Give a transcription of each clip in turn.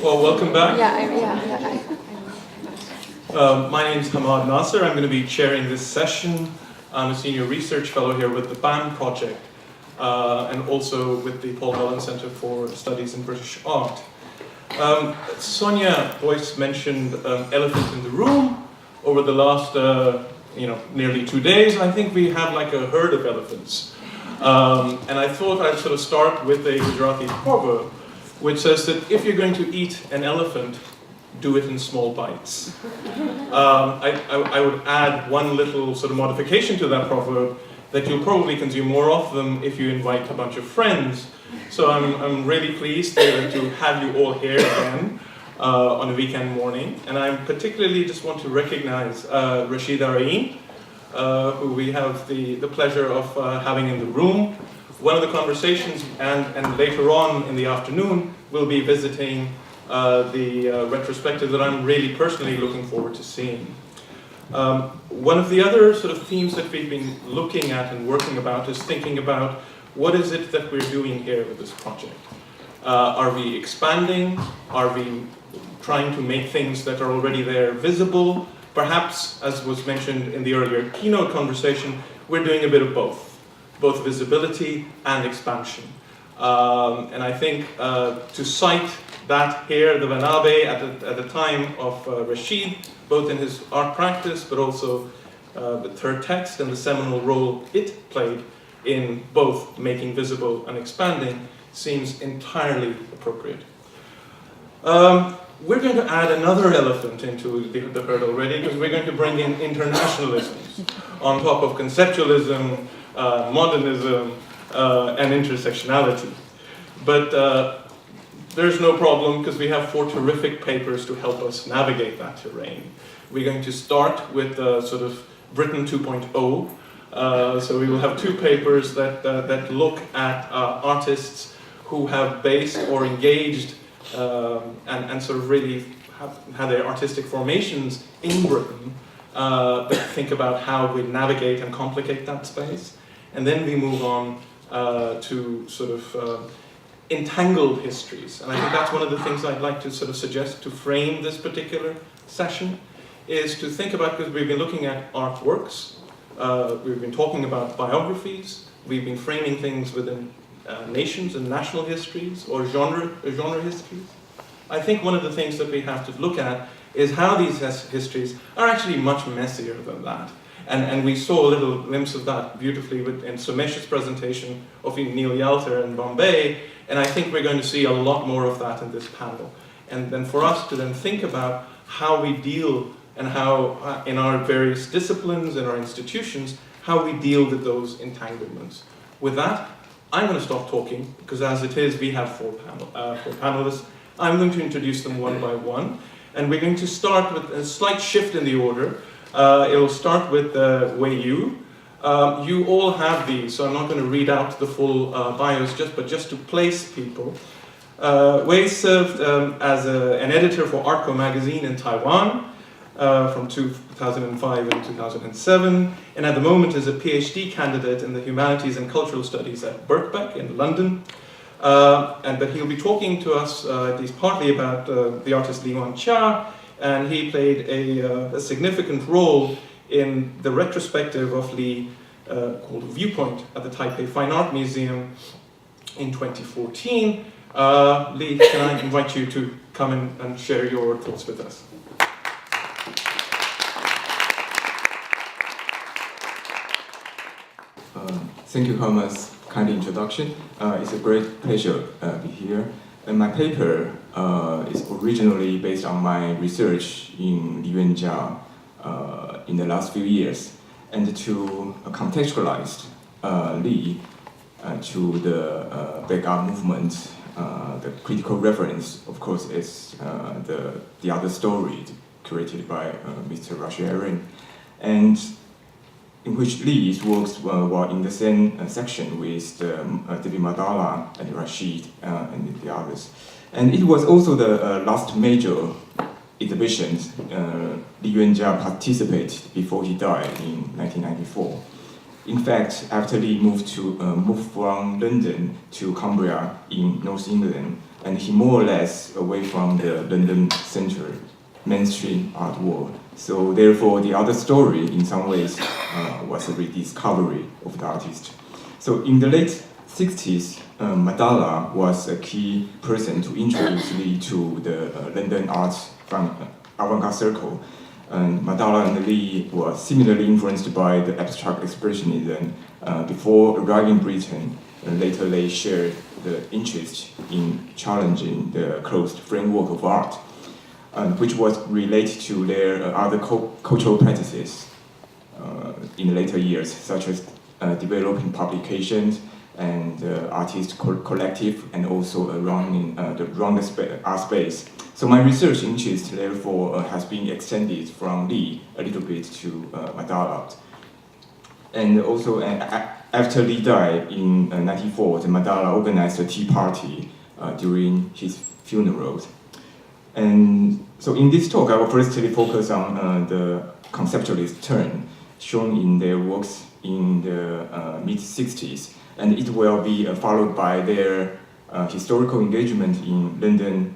Well, welcome back. Yeah. My name is Hammad Nasar. I'm going to be chairing this session. I'm a senior research fellow here with the BAM project and also with the Paul Mellon Center for Studies in British Art. Sonia Boyce mentioned elephant in the room. Over the last nearly 2 days, I think we have like a herd of elephants. And I thought I'd sort of start with a Gujarati proverb which says that if you're going to eat an elephant, do it in small bites. I would add one little sort of modification to that proverb, that you'll probably consume more of them if you invite a bunch of friends. So I'm really pleased to have you all here again on a weekend morning. And I particularly just want to recognize Rashid Araeen, who we have the pleasure of having in the room. One of the conversations, and later on in the afternoon, we'll be visiting the retrospective that I'm really personally looking forward to seeing. One of the other sort of themes that we've been looking at and working about is thinking about what is it that we're doing here with this project. Are we expanding? Are we trying to make things that are already there visible? Perhaps, as was mentioned in the earlier keynote conversation, we're doing a bit of both visibility and expansion. And I think to cite that here, the vanabbe at the time of Rashid, both in his art practice, but also the third text and the seminal role it played in both making visible and expanding, seems entirely appropriate. We're going to add another elephant into the herd already, because we're going to bring in internationalisms on top of conceptualism, modernism, and intersectionality. But there's no problem, because we have 4 terrific papers to help us navigate that terrain. We're going to start with sort of Britain 2.0. So we will have 2 papers that look at artists who have based or engaged and sort of really have had their artistic formations in Britain, but think about how we navigate and complicate that space. And then we move on to sort of entangled histories. And I think that's one of the things I'd like to sort of suggest to frame this particular session, is to think about, because we've been looking at artworks, we've been talking about biographies, we've been framing things within nations and national histories or genre histories. I think one of the things that we have to look at is how these histories are actually much messier than that. And we saw a little glimpse of that beautifully in Somesh's presentation of Neil Yalter in Bombay, and I think we're going to see a lot more of that in this panel. And then for us to then think about how we deal and how in our various disciplines and our institutions, how we deal with those entanglements. With that, I'm going to stop talking, because as it is, we have 4 panelists. I'm going to introduce them one by one, and we're going to start with a slight shift in the order. It'll start with Wei Yu. You all have these, so I'm not going to read out the full bios, but just to place people. Wei served as an editor for Artco magazine in Taiwan from 2005 and 2007, and at the moment is a PhD candidate in the Humanities and Cultural Studies at Birkbeck in London. But he'll be talking to us at least partly about the artist Yuan-chia, and he played a significant role in the retrospective of Li called Viewpoint at the Taipei Fine Art Museum in 2014. Li, can I invite you to come in and share your thoughts with us? Thank you, Hammad's kind introduction. It's a great pleasure to be here. And my paper is originally based on my research in Yuan-chia in the last few years, and to contextualize Li to the Black Art movement. The critical reference, of course, is the other story created by Mr. Rashid Araeen, and in which Li's works were in the same section with David Medalla and Rashid and the others. And it was also the last major exhibition Yuan-chia participated before he died in 1994. In fact, after Lee moved from London to Cumbria in North England, and he more or less away from the London center mainstream art world. So therefore, the other story, in some ways, was a rediscovery of the artist. So in the late 60s, Medalla was a key person to introduce Lee to the London art from avant-garde circle. And Medalla and Lee were similarly influenced by the abstract expressionism before arriving in Britain. And later they shared the interest in challenging the closed framework of art, which was related to their other cultural practices in the later years, such as developing publications and artist collective, and also running the art space. So my research interest, therefore, has been extended from Lee a little bit to Medalla. And also, after Lee died in '94, the Medalla organized a tea party during his funeral. And so in this talk, I will firstly focus on the conceptualist turn shown in their works in the mid-60s, and it will be followed by their historical engagement in London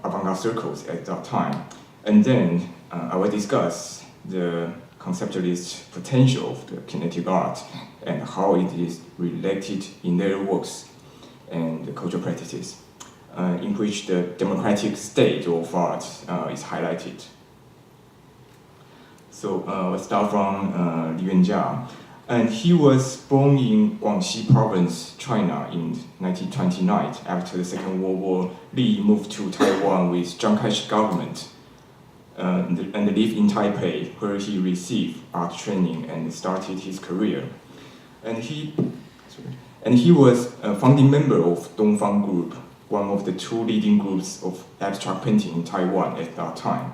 avant-garde circles at that time. And then I will discuss the conceptualist potential of the kinetic art and how it is related in their works and the cultural practices, in which the democratic state of art is highlighted. So we'll start from Yuan-chia. And he was born in Guangxi province, China in 1929. After the Second World War, Lee moved to Taiwan with Chiang Kai-shek government and lived in Taipei, where he received art training and started his career. And he was a founding member of Dongfang Group, one of the two leading groups of abstract painting in Taiwan at that time.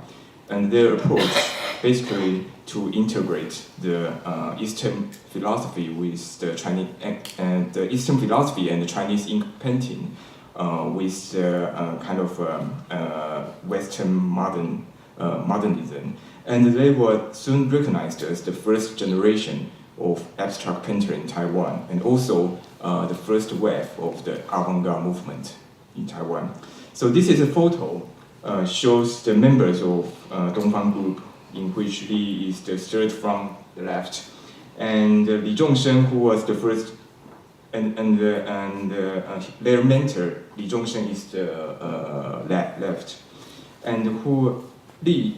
And their approach basically to integrate the Eastern philosophy with the Chinese and the Eastern philosophy and the Chinese ink painting with the kind of Western modernism. And they were soon recognized as the first generation of abstract painter in Taiwan, and also the first wave of the avant-garde movement in Taiwan. So this is a photo shows the members of Dongfang Group, in which Lee is the third from the left, and Li Zhongshen, who was the first, and their mentor Li Zhongshen is the left, and Li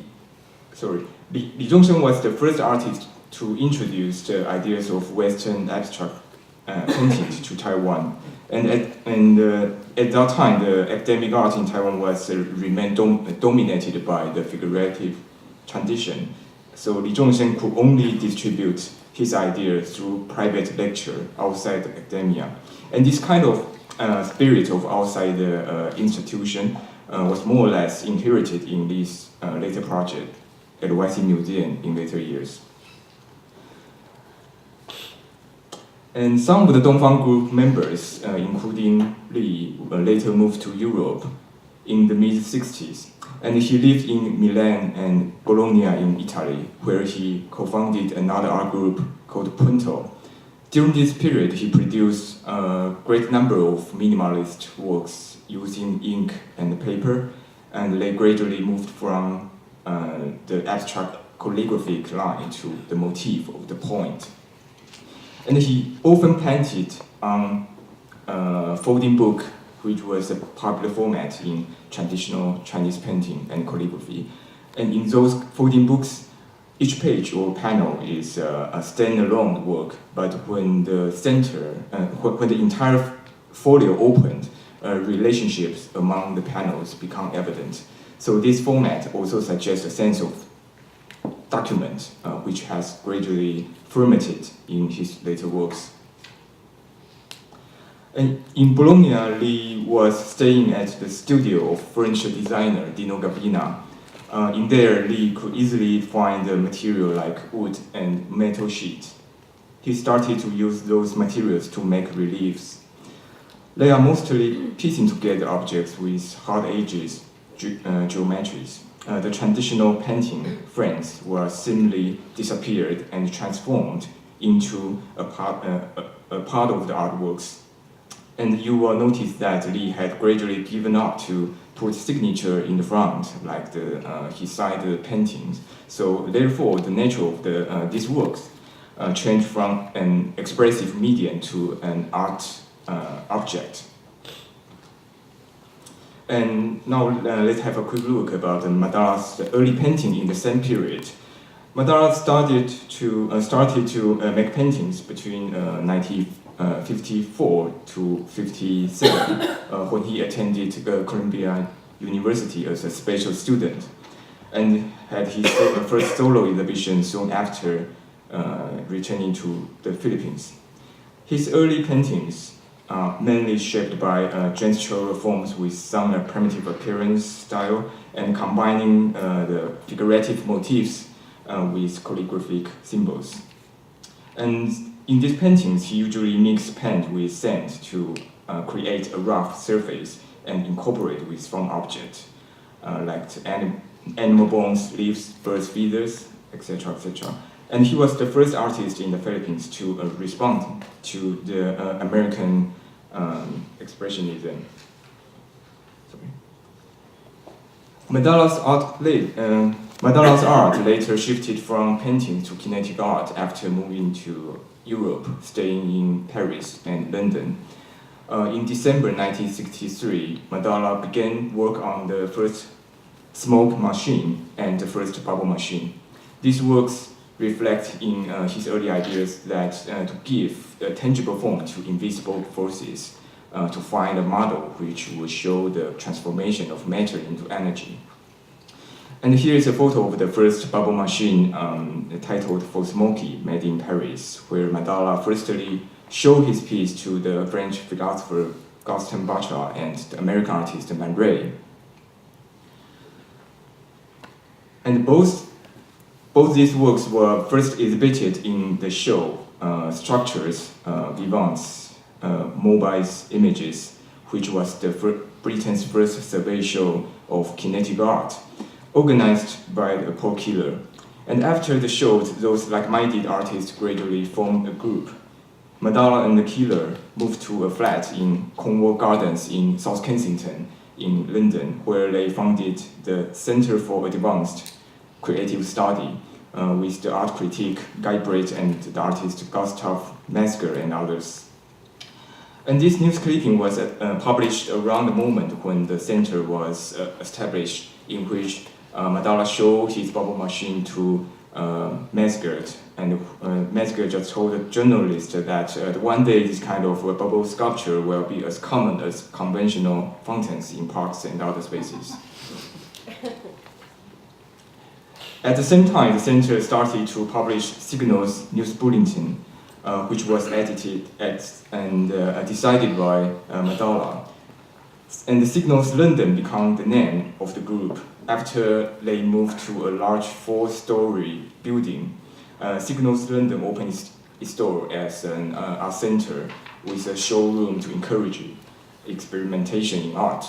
Zhongshen was the first artist to introduce the ideas of Western abstract painting to Taiwan. And at that time, the academic art in Taiwan was remained dominated by the figurative tradition. So Li Zhongshen could only distribute his ideas through private lecture outside academia. And this kind of spirit of outside the institution was more or less inherited in this later project at the YC Museum in later years. And some of the Dongfang Group members, including Lee, later moved to Europe in the mid-60s. And he lived in Milan and Bologna in Italy, where he co-founded another art group called Punto. During this period, he produced a great number of minimalist works using ink and paper, and they gradually moved from the abstract calligraphic line to the motif of the point. And he often painted on folding book, which was a popular format in traditional Chinese painting and calligraphy. And in those folding books, each page or panel is a standalone work, but when the center, when the entire folio opened, relationships among the panels become evident. So this format also suggests a sense of document, which has gradually fermented in his later works. And in Bologna, Lee was staying at the studio of French designer Dino Gabbina. In there, Lee could easily find a material like wood and metal sheet. He started to use those materials to make reliefs. They are mostly piecing together objects with hard edges, geometries. The traditional painting frames were seemingly disappeared and transformed into a part of the artworks. And you will notice that Li had gradually given up to put signature in the front, like his side paintings. So therefore, the nature of these works changed from an expressive medium to an art object. And now let's have a quick look about Madalla's early painting in the same period. Madalla started to make paintings between 1954 to 57 when he attended Columbia University as a special student, and had his first solo exhibition soon after returning to the Philippines. His early paintings are mainly shaped by gestural forms with some primitive appearance style and combining the figurative motifs with calligraphic symbols. And in these paintings, he usually mixed paint with sand to create a rough surface and incorporate with found objects like animal bones, leaves, birds' feathers, etc., etc. And he was the first artist in the Philippines to respond to the American expressionism. Madalla's art later shifted from painting to kinetic art after moving to Europe, staying in Paris and London. In December 1963, Medalla began work on the first smoke machine and the first bubble machine. These works reflect in his early ideas that to give a tangible form to invisible forces, to find a model which would show the transformation of matter into energy. And here is a photo of the first bubble machine titled For Smoky, made in Paris, where Medalla firstly showed his piece to the French philosopher Gaston Bachelard and the American artist Man Ray. And both these works were first exhibited in the show Structures, Vivants, Mobiles Images, which was Britain's first survey show of kinetic art, organized by Paul Keeler. And after the show, those like-minded artists gradually formed a group. Medalla and Keeler moved to a flat in Cornwall Gardens in South Kensington in London, where they founded the Center for Advanced Creative Study with the art critic Guy Brett and the artist Gustav Metzger and others. And this news clipping was published around the moment when the center was established, in which Medalla showed his bubble machine to Metzger, and Metzger just told the journalist that one day this kind of bubble sculpture will be as common as conventional fountains in parks and other spaces. At the same time, the center started to publish Signals News Bulletin, which was edited and decided by Medalla. And the Signals London became the name of the group after they moved to a large 4-story building. Signals London opened its door as an art center with a showroom to encourage experimentation in art.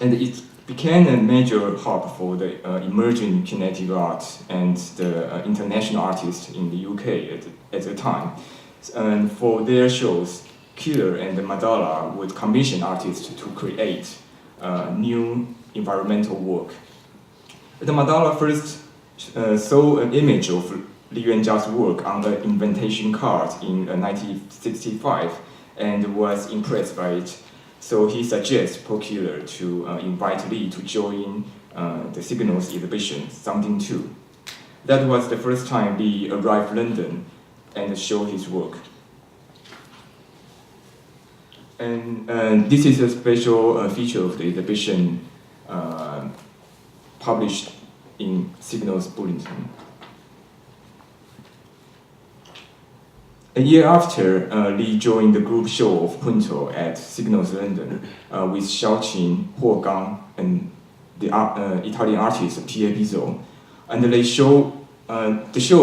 And it became a major hub for the emerging kinetic art and the international artists in the UK at the time. And for their shows, Keeler and Medalla would commission artists to create new environmental work. The Medalla first saw an image of Yuan-chia's work on an invitation card in 1965 and was impressed by it. So he suggests Paul Keeler to invite Li to join the Signals exhibition, Something Too. That was the first time Li arrived in London and showed his work. And this is a special feature of the exhibition published in Signals Bulletin. A year after, Li joined the group show of Punto at Signals London with Xiaoqin, Huo Gang, and the Italian artist Pierre Bizzo. And the show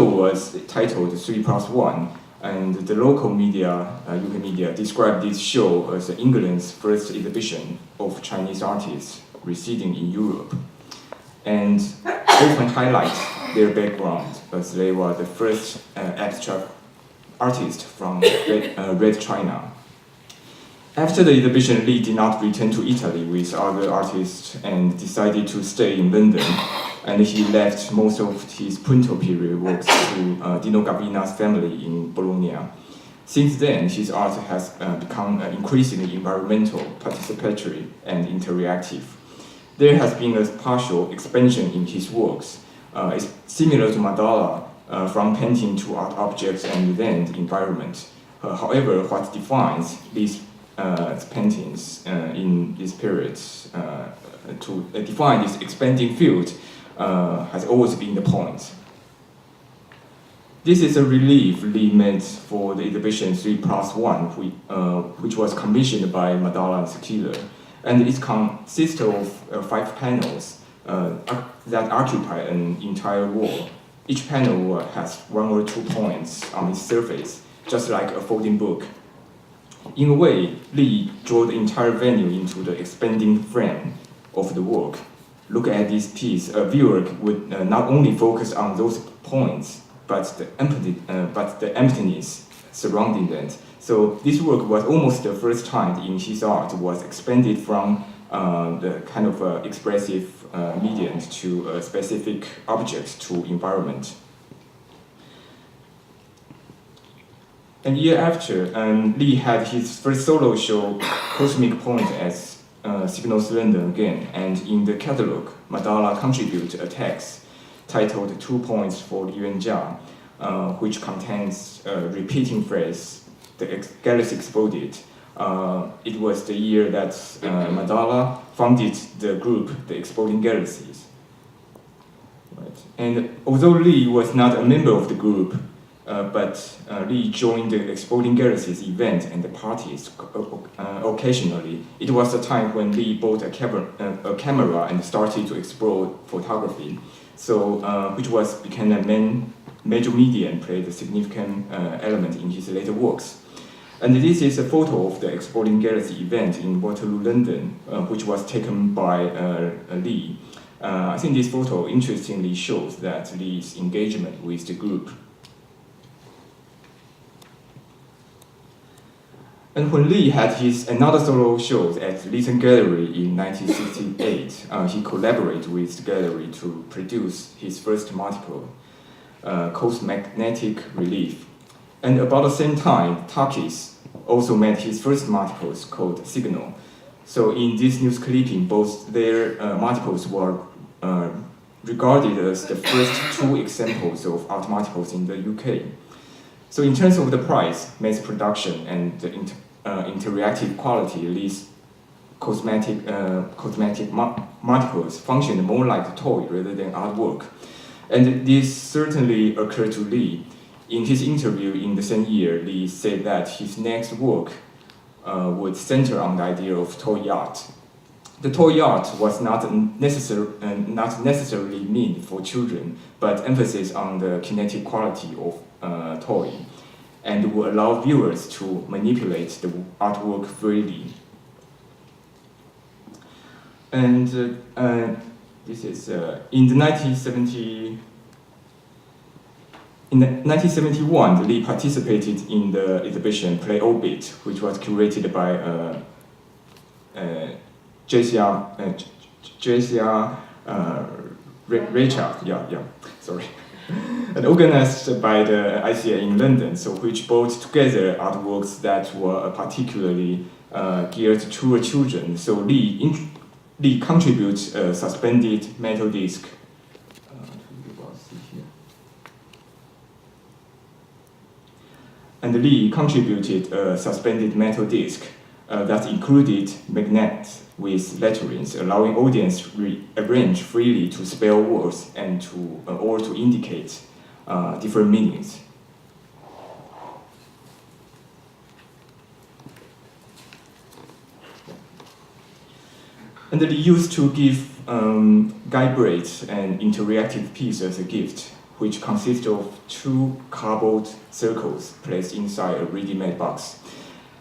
was titled 3+1, and the local media, UK media, described this show as England's first exhibition of Chinese artists residing in Europe, and often highlight their background as they were the first abstract artist from Red China. After the exhibition, Li did not return to Italy with other artists and decided to stay in London, and he left most of his Punto period works to Dino Gabbina's family in Bologna. Since then, his art has become increasingly environmental, participatory, and interactive. There has been a partial expansion in his works. It's similar to Medalla, from painting to art objects and then the environment. However, what defines these paintings in this period to define this expanding field has always been the point. This is a relief Li made for the exhibition 3+1, which was commissioned by Medalla and Secular, and it consists of 5 panels that occupy an entire wall. Each panel has 1 or 2 points on its surface, just like a folding book. In a way, Li drew the entire venue into the expanding frame of the work. Look at this piece, a viewer would not only focus on those points, but the emptiness surrounding them. So this work was almost the first time in his art was expanded from the kind of expressive medium to specific objects to environment. And year after, Li had his first solo show, Cosmic Point, at Signals London again, and in the catalogue, Medalla contributed a text titled 2 Points for Yuan-chia, which contains a repeating phrase, the galaxy exploded. It was the year that Medalla founded the group, the Exploding Galaxies. Right. And although Li was not a member of the group, but Li joined the Exploding Galaxies event and the parties occasionally. It was a time when Li bought a camera and started to explore photography, so which became a major media and played a significant element in his later works. And this is a photo of the Exploding Galaxy event in Waterloo, London, which was taken by Li. I think this photo interestingly shows that Li's engagement with the group. And when Li had his another solo shows at Lytton Gallery in 1968, he collaborated with the gallery to produce his first multiple, called Magnetic Relief. And about the same time, Takis also made his first multiples called Signal. So in this news clipping, both their multiples were regarded as the first 2 examples of art multiples in the UK. So in terms of the price, mass production, and the interactive quality, these cosmetic multiples functioned more like a toy rather than artwork. And this certainly occurred to Li. In his interview in the same year, Li said that his next work would center on the idea of toy art. The toy art was not necessarily meant for children, but emphasis on the kinetic quality of toy, and would allow viewers to manipulate the artwork freely. And this is in 1971, Li participated in the exhibition Play Orbit, which was curated by Richard, sorry, and organized by the ICA in London, so which brought together artworks that were particularly geared to children. So Li contributes a suspended metal disc. And Li contributed a suspended metal disc that included magnets with letterings, allowing audience to rearrange freely to spell words and or to indicate different meanings. And Li used to give guide an interactive piece as a gift, which consists of 2 cardboard circles placed inside a ready-made box.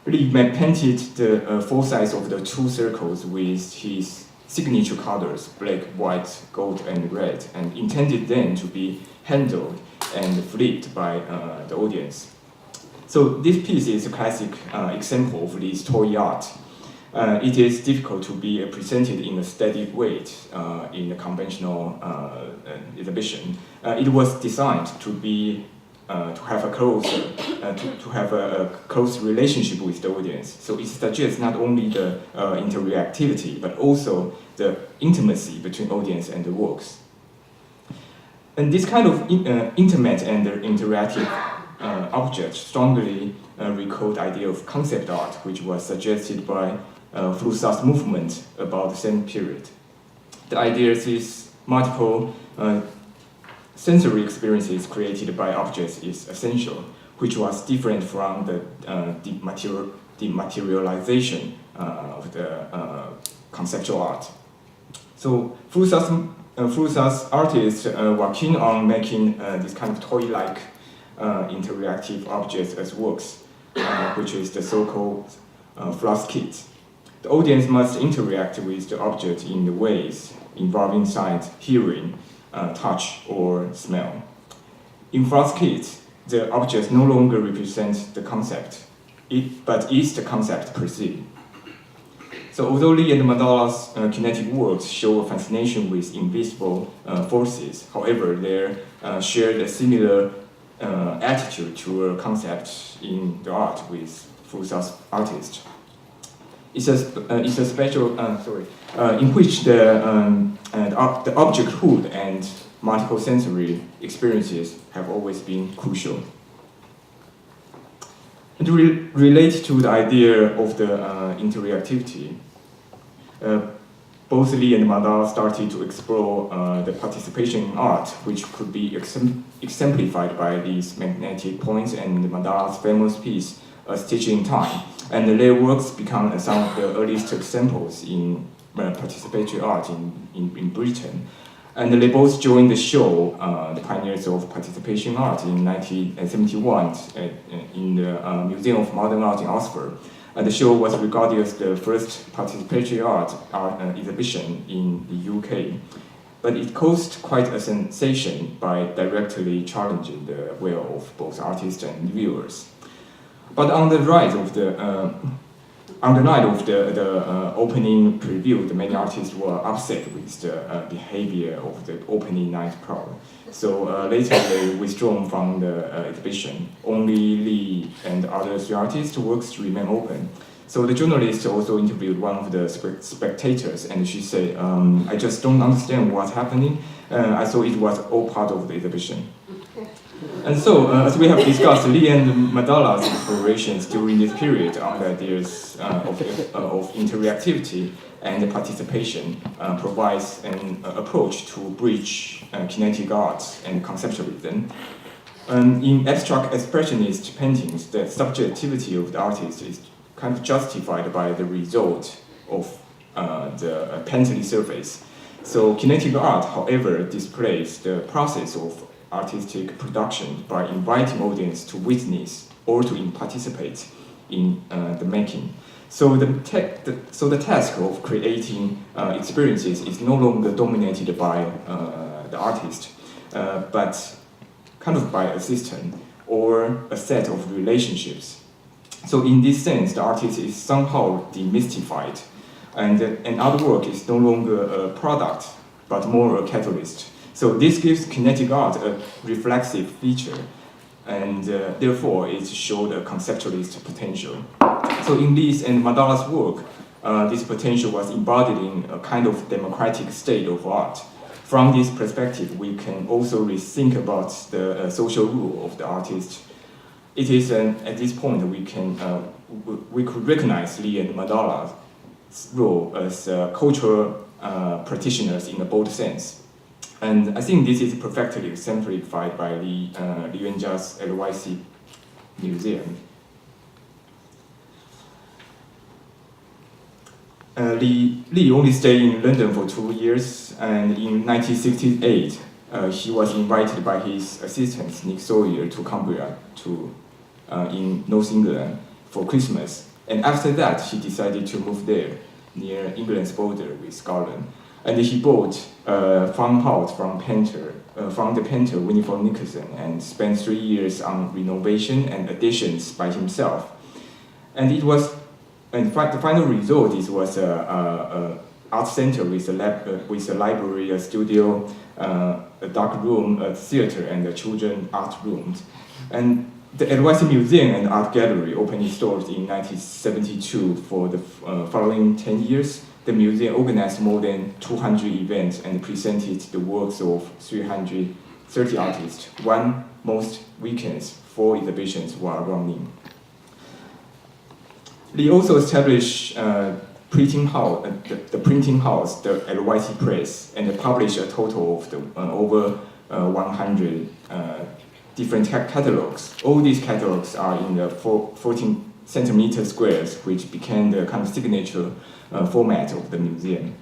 Li painted the 4 sides of the 2 circles with his signature colors, black, white, gold, and red, and intended them to be handled and flipped by the audience. So this piece is a classic example of this toy art. It is difficult to be presented in a static way in a conventional exhibition. It was designed to be to have a close relationship with the audience. So it suggests not only the interactivity, but also the intimacy between audience and the works. And this kind of intimate and interactive object strongly recall the idea of concept art, which was suggested by Flussa's movement about the same period. The idea is multiple sensory experiences created by objects is essential, which was different from the dematerialization of the conceptual art. So Flussa's artists were keen on making this kind of toy-like interactive objects as works, which is the so-called Fluss kit. The audience must interact with the object in the ways involving sight, hearing, touch, or smell. In Fluss kit, the object no longer represents the concept, but is the concept per se. So although Li and Medalla's kinetic works show a fascination with invisible forces, however, they shared a similar attitude to a concept in the art with Flussa's artist. It's a special in which the objecthood and multiple sensory experiences have always been crucial. And relate to the idea of the interactivity, both Li and Medalla started to explore the participation in art, which could be exemplified by these magnetic points and Medalla's famous piece, A Stitch in Time. And their works become some of the earliest examples in participatory art in Britain. And they both joined the show, the pioneers of participation art, in 1971 in the Museum of Modern Art in Oxford. The show was regarded as the first participatory art exhibition in the UK. But it caused quite a sensation by directly challenging the will of both artists and viewers. But on the night of the opening preview, the many artists were upset with the behavior of the opening night crowd. So later they withdrawn from the exhibition. Only Li and other three artists' works remain open. So the journalist also interviewed one of the spectators, and she said, "I just don't understand what's happening. I thought it was all part of the exhibition." And so, as we have discussed, Li and Medalla's explorations during this period on the ideas of interactivity and participation provides an approach to bridge kinetic arts and conceptualism. In abstract expressionist paintings, the subjectivity of the artist is kind of justified by the result of the painted surface. So kinetic art, however, displays the process of artistic production by inviting audience to witness or to participate in the making. So the task of creating experiences is no longer dominated by the artist, but kind of by a system or a set of relationships. So in this sense, the artist is somehow demystified, and artwork is no longer a product, but more a catalyst. So this gives kinetic art a reflexive feature, and therefore it showed a conceptualist potential. So in Li's and Medalla's work, this potential was embodied in a kind of democratic state of art. From this perspective, we can also rethink about the social role of the artist. It is at this point we could recognize Li and Medalla's role as cultural practitioners in a broad sense. And I think this is perfectly exemplified by the Yuan-chia's LYC Museum. Li only stayed in London for 2 years, and in 1968, he was invited by his assistant Nick Sawyer to Cumbria in North England for Christmas. And after that, he decided to move there, near England's border with Scotland. And he bought a farmhouse from the painter Winifred Nicholson and spent 3 years on renovation and additions by himself. And it was, and the final result was a art center with a library, a studio, a dark room, a theater, and a children's art rooms. And the NYC Museum and Art Gallery opened its doors in 1972. For the following 10 years, the museum organized more than 200 events and presented the works of 330 artists. Most weekends, 4 exhibitions were running. They also established printing house, the printing house, the LYC Press, and published a total of over 100 different catalogs. All these catalogs are in the 14 centimeter squares, which became the kind of signature format of the museum.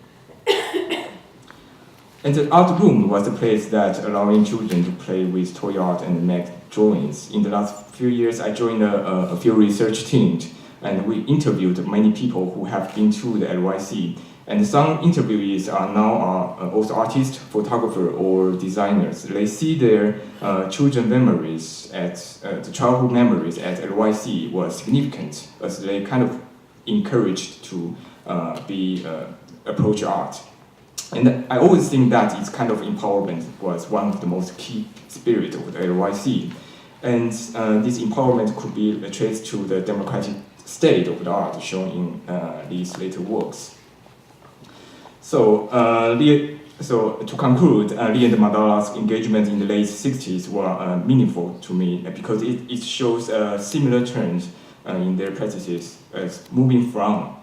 And the art room was a place that allowing children to play with toy art and make drawings. In the last few years, I joined a few research teams, and we interviewed many people who have been to the LYC. And some interviewees are now also artists, photographers, or designers. They see their childhood memories the childhood memories at LYC was significant, as they kind of encouraged to approach art. And I always think that its kind of empowerment was one of the most key spirit of the LYC. And this empowerment could be traced to the democratic state of the art shown in these later works. So to conclude, Lee and Medalla's engagement in the late 60s were meaningful to me because it shows a similar trend in their practices as moving from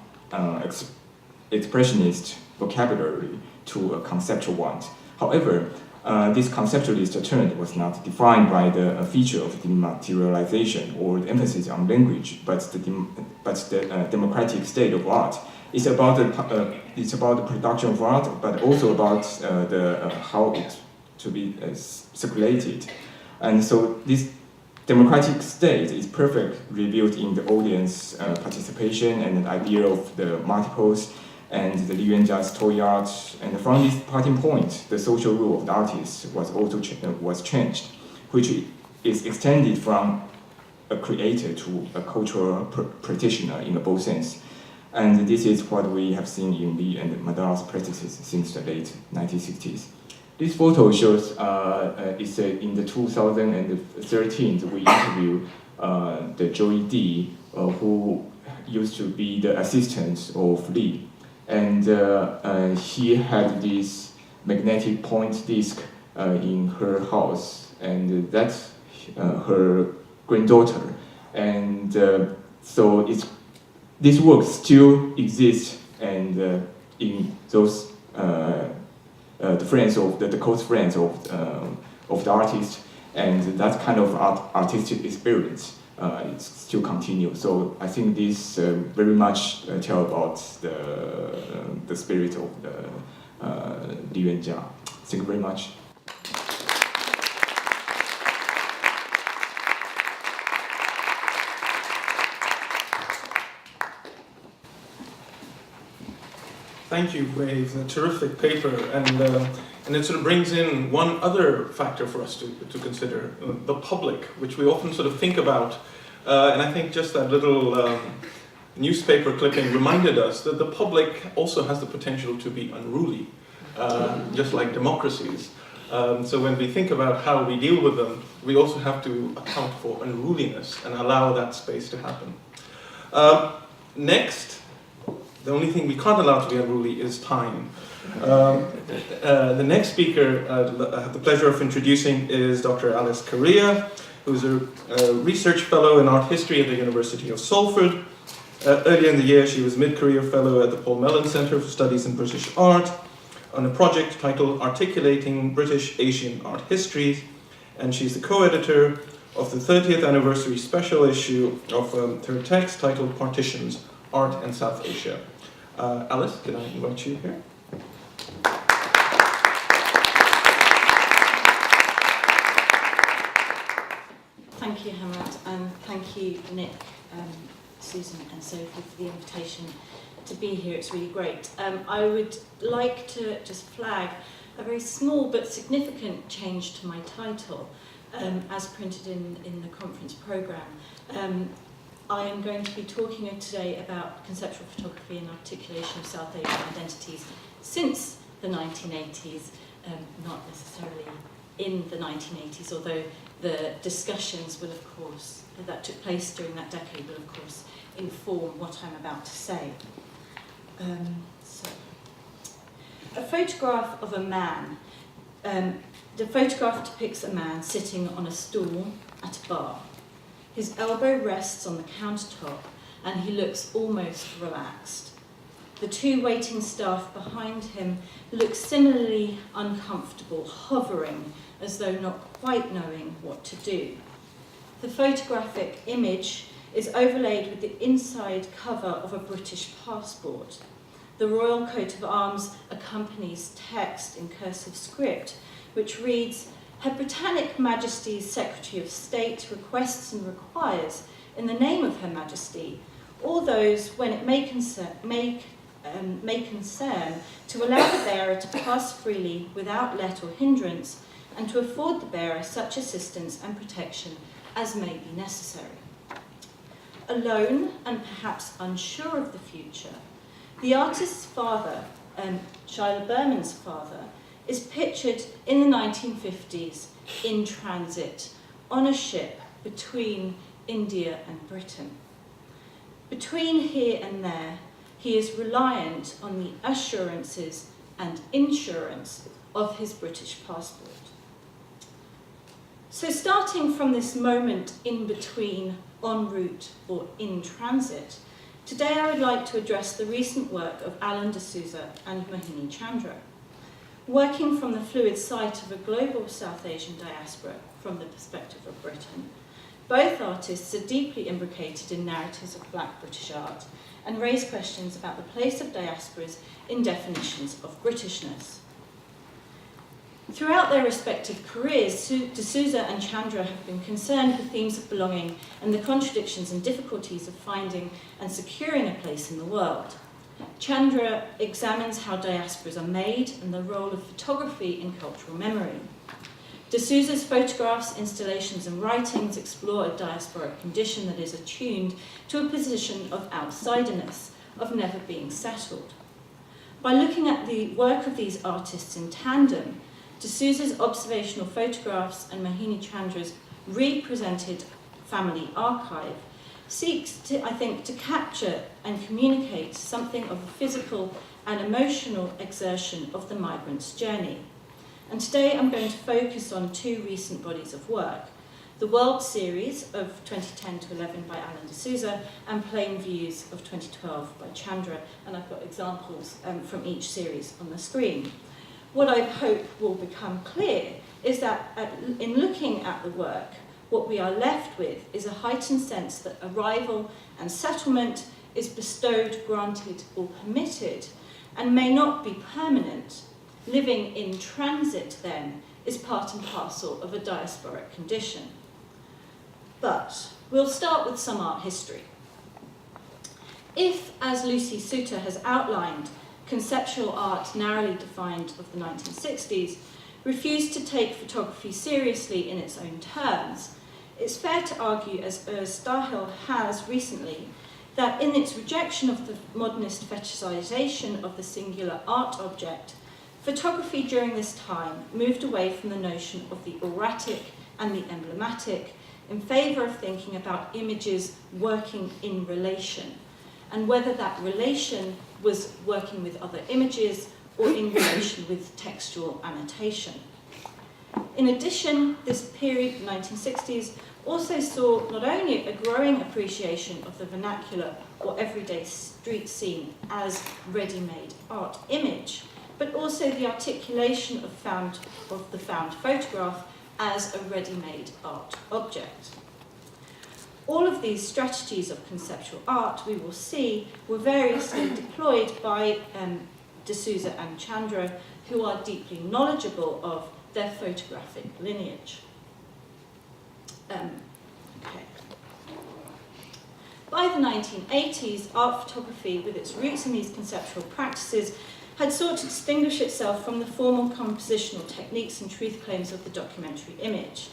expressionist vocabulary to a conceptual one. However, this conceptualist trend was not defined by the feature of dematerialization or the emphasis on language, but the democratic state of art. It's about the production of art, but also about how it to be circulated. And so this democratic state is perfectly revealed in the audience participation and the idea of the multiples and the Yuan-chia's toy art. And from this starting point, the social role of the artist was also changed, which is extended from a creator to a cultural practitioner in both sense. And this is what we have seen in Lee and Medalla's practices since the late 1960s. This photo shows it's in the 2013 we interviewed the Joey D, who used to be the assistant of Lee, and he had this magnetic point disc in her house, and that's her granddaughter, and so this work still exists, and in those the friends of the close friends of the artist, and that kind of artistic experience it still continues. So I think this very much tell about the spirit of the Yuan-chia. Thank you very much. Thank you, Wei. It's a terrific paper, and it sort of brings in one other factor for us to consider, the public, which we often sort of think about. And I think just that little newspaper clipping reminded us that the public also has the potential to be unruly, just like democracies. So when we think about how we deal with them, we also have to account for unruliness and allow that space to happen. Next, the only thing we can't allow to be unruly is time. The next speaker I have the pleasure of introducing is Dr. Alice Correia, who's a research fellow in art history at the University of Salford. Earlier in the year, she was mid-career fellow at the Paul Mellon Centre for Studies in British Art on a project titled Articulating British Asian Art Histories, and she's the co-editor of the 30th anniversary special issue of her text titled Partitions, Art in South Asia. Alice, can I invite you here? Thank you, Hammad, and thank you, Nick, Susan and Sophie for the invitation to be here. It's really great. I would like to just flag a very small but significant change to my title, as printed in the conference programme. I am going to be talking today about conceptual photography and articulation of South Asian identities since the 1980s, not necessarily in the 1980s, although the discussions will, of course, that took place during that decade will, of course, inform what I'm about to say. So, a photograph of a man. The photograph depicts a man sitting on a stool at a bar. His elbow rests on the countertop and he looks almost relaxed. The two waiting staff behind him look similarly uncomfortable, hovering as though not quite knowing what to do. The photographic image is overlaid with the inside cover of a British passport. The royal coat of arms accompanies text in cursive script, which reads, Her Britannic Majesty's Secretary of State requests and requires, in the name of Her Majesty, all those when it may concern, to allow the bearer to pass freely without let or hindrance, and to afford the bearer such assistance and protection as may be necessary. Alone and perhaps unsure of the future, the artist's father, Shaila Berman's father, is pictured in the 1950s in transit on a ship between India and Britain. Between here and there, he is reliant on the assurances and insurance of his British passport. So starting from this moment in between, en route or in transit, today I would like to address the recent work of Alan D'Souza and Mohini Chandra, working from the fluid site of a global South Asian diaspora from the perspective of Britain. Both artists are deeply imbricated in narratives of Black British art and raise questions about the place of diasporas in definitions of Britishness. Throughout their respective careers, D'Souza and Chandra have been concerned with themes of belonging and the contradictions and difficulties of finding and securing a place in the world. Chandra examines how diasporas are made and the role of photography in cultural memory. D'Souza's photographs, installations and writings explore a diasporic condition that is attuned to a position of outsiderness, of never being settled. By looking at the work of these artists in tandem, D'Souza's observational photographs and Mohini Chandra's represented family archive seeks to, I think, to capture and communicate something of a physical and emotional exertion of the migrant's journey. And today I'm going to focus on two recent bodies of work, the World Series of 2010 to 11 by Alan D'Souza and Plain Views of 2012 by Chandra, and I've got examples from each series on the screen. What I hope will become clear is that in looking at the work, what we are left with is a heightened sense that arrival and settlement is bestowed, granted, or permitted, and may not be permanent. Living in transit, then, is part and parcel of a diasporic condition. But we'll start with some art history. If, as Lucy Suter has outlined, conceptual art, narrowly defined of the 1960s, refused to take photography seriously in its own terms, it's fair to argue, as Stahel has recently, that in its rejection of the modernist fetishization of the singular art object, photography during this time moved away from the notion of the auratic and the emblematic in favour of thinking about images working in relation, and whether that relation was working with other images or in relation with textual annotation. In addition, this period, the 1960s, also saw not only a growing appreciation of the vernacular or everyday street scene as ready-made art image, but also the articulation of the found photograph as a ready-made art object. All of these strategies of conceptual art, we will see, were variously deployed by D'Souza and Chandra, who are deeply knowledgeable of their photographic lineage. by the 1980s, art photography, with its roots in these conceptual practices, had sought to distinguish itself from the formal compositional techniques and truth claims of the documentary image.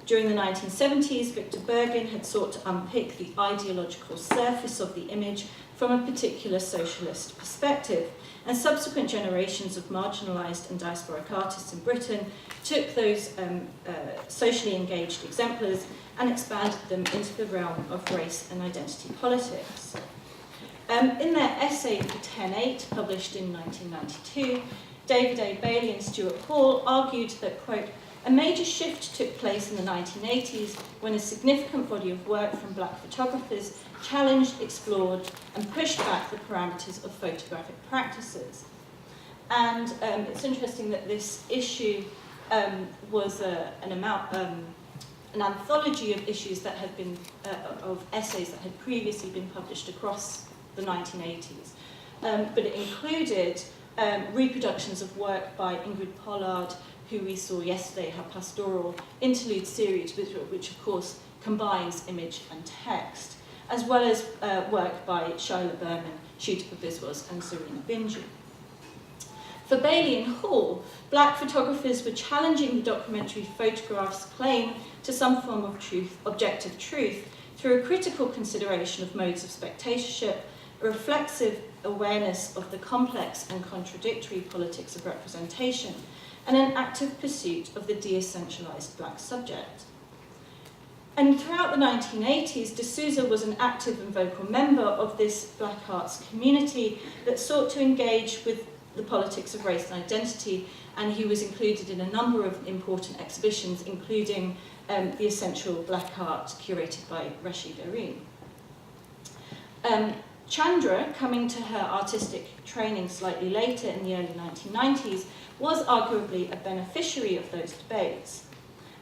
During the 1970s, Victor Bergin had sought to unpick the ideological surface of the image from a particular socialist perspective, and subsequent generations of marginalised and diasporic artists in Britain took those socially engaged exemplars and expanded them into the realm of race and identity politics. In their essay for 10.8, published in 1992, David A. Bailey and Stuart Hall argued that, quote, a major shift took place in the 1980s when a significant body of work from black photographers challenged, explored, and pushed back the parameters of photographic practices. And it's interesting that this issue was an anthology of issues that had been, of essays that had previously been published across the 1980s. But it included reproductions of work by Ingrid Pollard, who we saw yesterday, her pastoral interlude series, which of course combines image and text, as well as work by Shaila Berman, Shuta Biswas, and Serena Binju. For Bailey and Hall, black photographers were challenging the documentary photograph's claim to some form of truth, objective truth, through a critical consideration of modes of spectatorship, a reflexive awareness of the complex and contradictory politics of representation, and an active pursuit of the de-essentialized black subject. And throughout the 1980s, de Souza was an active and vocal member of this black arts community that sought to engage with the politics of race and identity, and he was included in a number of important exhibitions, including the Essential Black Art, curated by Rashid Areen. Chandra, coming to her artistic training slightly later in the early 1990s, was arguably a beneficiary of those debates.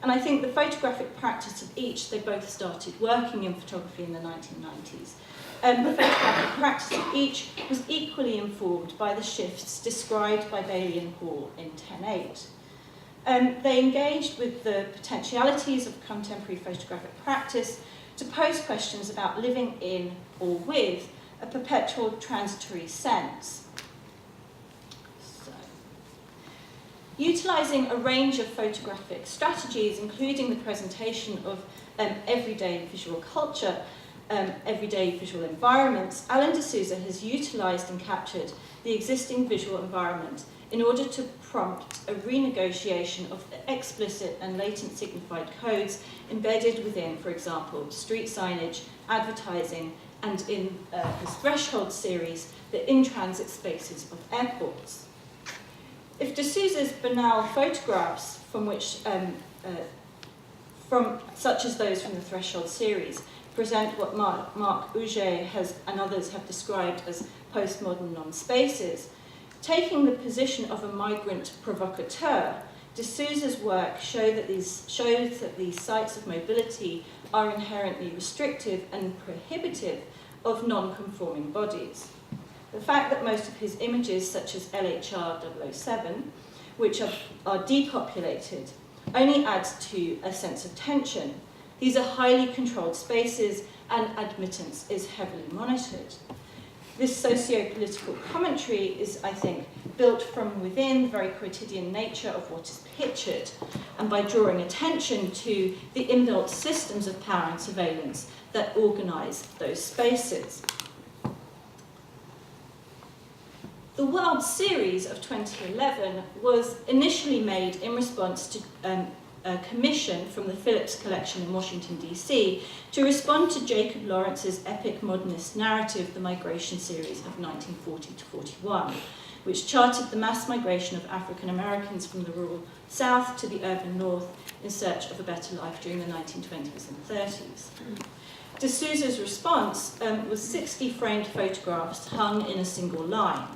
And I think the photographic practice of each, they both started working in photography in the 1990s. The photographic practice of each was equally informed by the shifts described by Bailey and Hall in 10.8. They engaged with the potentialities of contemporary photographic practice to pose questions about living in or with a perpetual transitory sense. Utilising a range of photographic strategies, including the presentation of everyday visual culture, everyday visual environments, Alan de Souza has utilised and captured the existing visual environment in order to prompt a renegotiation of the explicit and latent signified codes embedded within, for example, street signage, advertising, and in his Threshold series, the in-transit spaces of airports. If de Souza's banal photographs, such as those from the Threshold series, present what Marc Auger and others have described as postmodern non-spaces, taking the position of a migrant provocateur, de Souza's work shows that these sites of mobility are inherently restrictive and prohibitive of non-conforming bodies. The fact that most of his images, such as LHR 007, which are depopulated, only adds to a sense of tension. These are highly controlled spaces and admittance is heavily monitored. This socio-political commentary is, I think, built from within the very quotidian nature of what is pictured, and by drawing attention to the inbuilt systems of power and surveillance that organise those spaces. The World Series of 2011 was initially made in response to a commission from the Phillips Collection in Washington, D.C. to respond to Jacob Lawrence's epic modernist narrative, The Migration Series of 1940 to 41, which charted the mass migration of African Americans from the rural South to the urban North in search of a better life during the 1920s and 30s. De Souza's response was 60 framed photographs hung in a single line.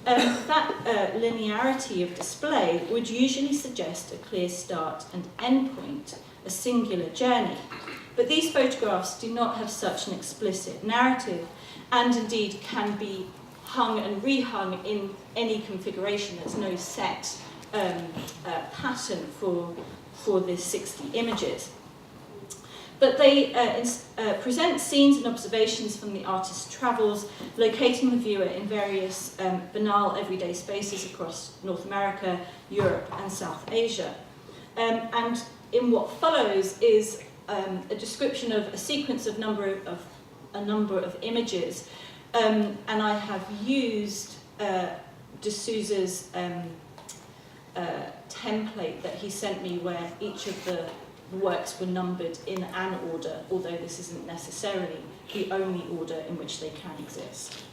That linearity of display would usually suggest a clear start and end point, a singular journey. But these photographs do not have such an explicit narrative, and indeed can be hung and rehung in any configuration. There's no set pattern for the 60 images. But they present scenes and observations from the artist's travels, locating the viewer in various banal everyday spaces across North America, Europe and South Asia. And in what follows is a description of a sequence of a number of images, and I have used de Souza's template that he sent me, where each of the works were numbered in an order, although this isn't necessarily the only order in which they can exist.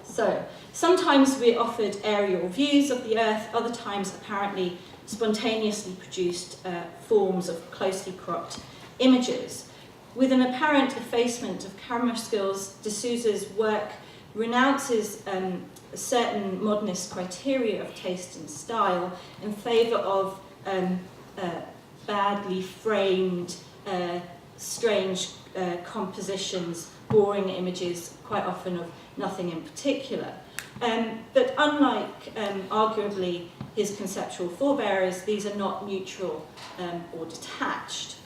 So, sometimes we're offered aerial views of the Earth, other times apparently spontaneously produced forms of closely cropped images. With an apparent effacement of camera skills, de Souza's work renounces certain modernist criteria of taste and style in favour of badly framed, strange compositions, boring images, quite often of nothing in particular. But unlike, arguably, his conceptual forebearers, these are not neutral or detached.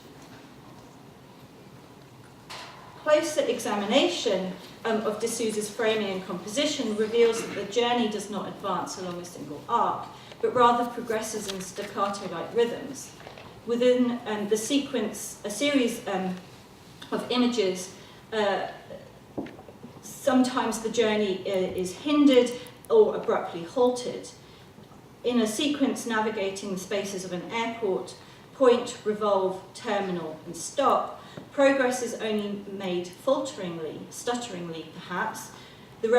Closer examination of de Souza's framing and composition reveals that the journey does not advance along a single arc, but rather progresses in staccato-like rhythms. Within the sequence, a series of images, sometimes the journey is hindered or abruptly halted. In a sequence navigating the spaces of an airport, point, revolve, terminal, and stop, progress is only made falteringly, stutteringly perhaps. The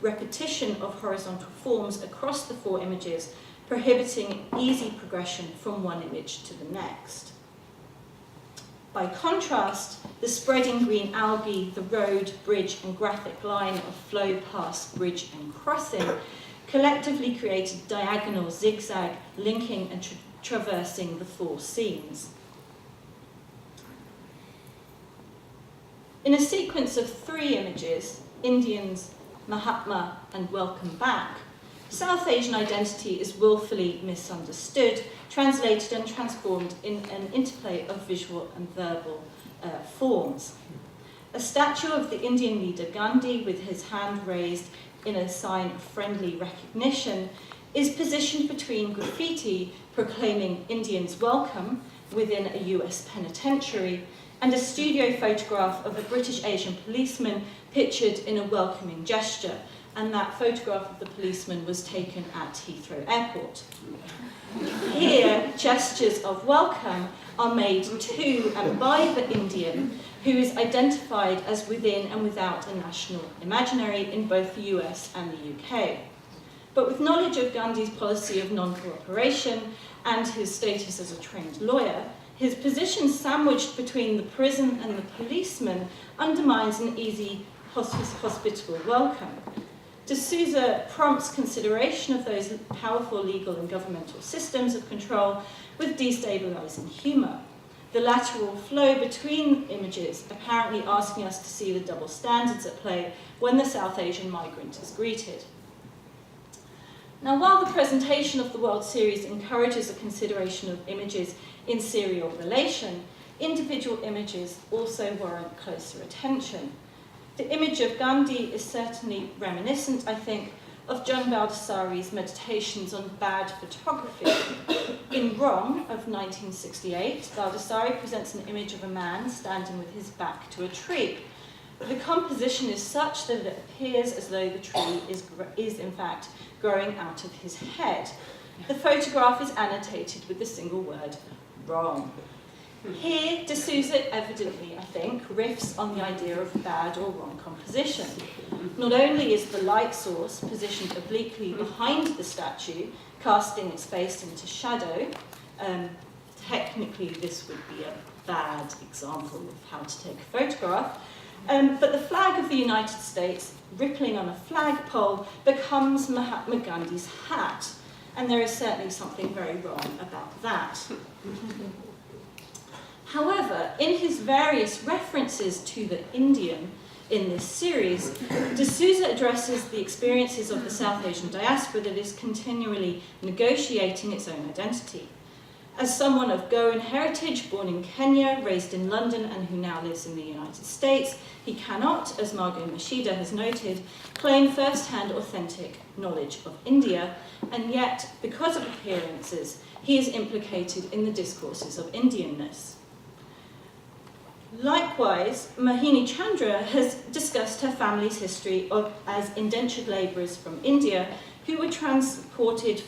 repetition of horizontal forms across the four images, prohibiting easy progression from one image to the next. By contrast, the spreading green algae, the road, bridge, and graphic line of flow, pass, bridge, and crossing collectively created diagonal zigzag, linking and traversing the four scenes. In a sequence of three images, Indians, Mahatma, and Welcome Back, South Asian identity is willfully misunderstood, translated and transformed in an interplay of visual and verbal forms. A statue of the Indian leader Gandhi with his hand raised in a sign of friendly recognition is positioned between graffiti proclaiming Indians welcome within a US penitentiary and a studio photograph of a British Asian policeman pictured in a welcoming gesture, and that photograph of the policeman was taken at Heathrow Airport. Here, gestures of welcome are made to and by the Indian, who is identified as within and without a national imaginary in both the US and the UK. But with knowledge of Gandhi's policy of non-cooperation and his status as a trained lawyer, his position sandwiched between the prison and the policeman undermines an easy hospitable welcome. De Souza prompts consideration of those powerful legal and governmental systems of control with destabilizing humour. The lateral flow between images, apparently asking us to see the double standards at play when the South Asian migrant is greeted. Now, while the presentation of the World Series encourages a consideration of images in serial relation, individual images also warrant closer attention. The image of Gandhi is certainly reminiscent, I think, of John Baldessari's Meditations on Bad Photography. In Wrong of 1968, Baldessari presents an image of a man standing with his back to a tree. The composition is such that it appears as though the tree is in fact growing out of his head. The photograph is annotated with the single word, wrong. Here, de Souza evidently, I think, riffs on the idea of bad or wrong composition. Not only is the light source positioned obliquely behind the statue, casting its face into shadow, technically this would be a bad example of how to take a photograph, but the flag of the United States, rippling on a flagpole, becomes Mahatma Gandhi's hat, and there is certainly something very wrong about that. However, in his various references to the Indian in this series, de Souza addresses the experiences of the South Asian diaspora that is continually negotiating its own identity. As someone of Goan heritage, born in Kenya, raised in London, and who now lives in the United States, he cannot, as Margot Mashida has noted, claim first-hand authentic knowledge of India, and yet, because of appearances, he is implicated in the discourses of Indianness. Likewise, Mohini Chandra has discussed her family's history as indentured labourers from India who were transported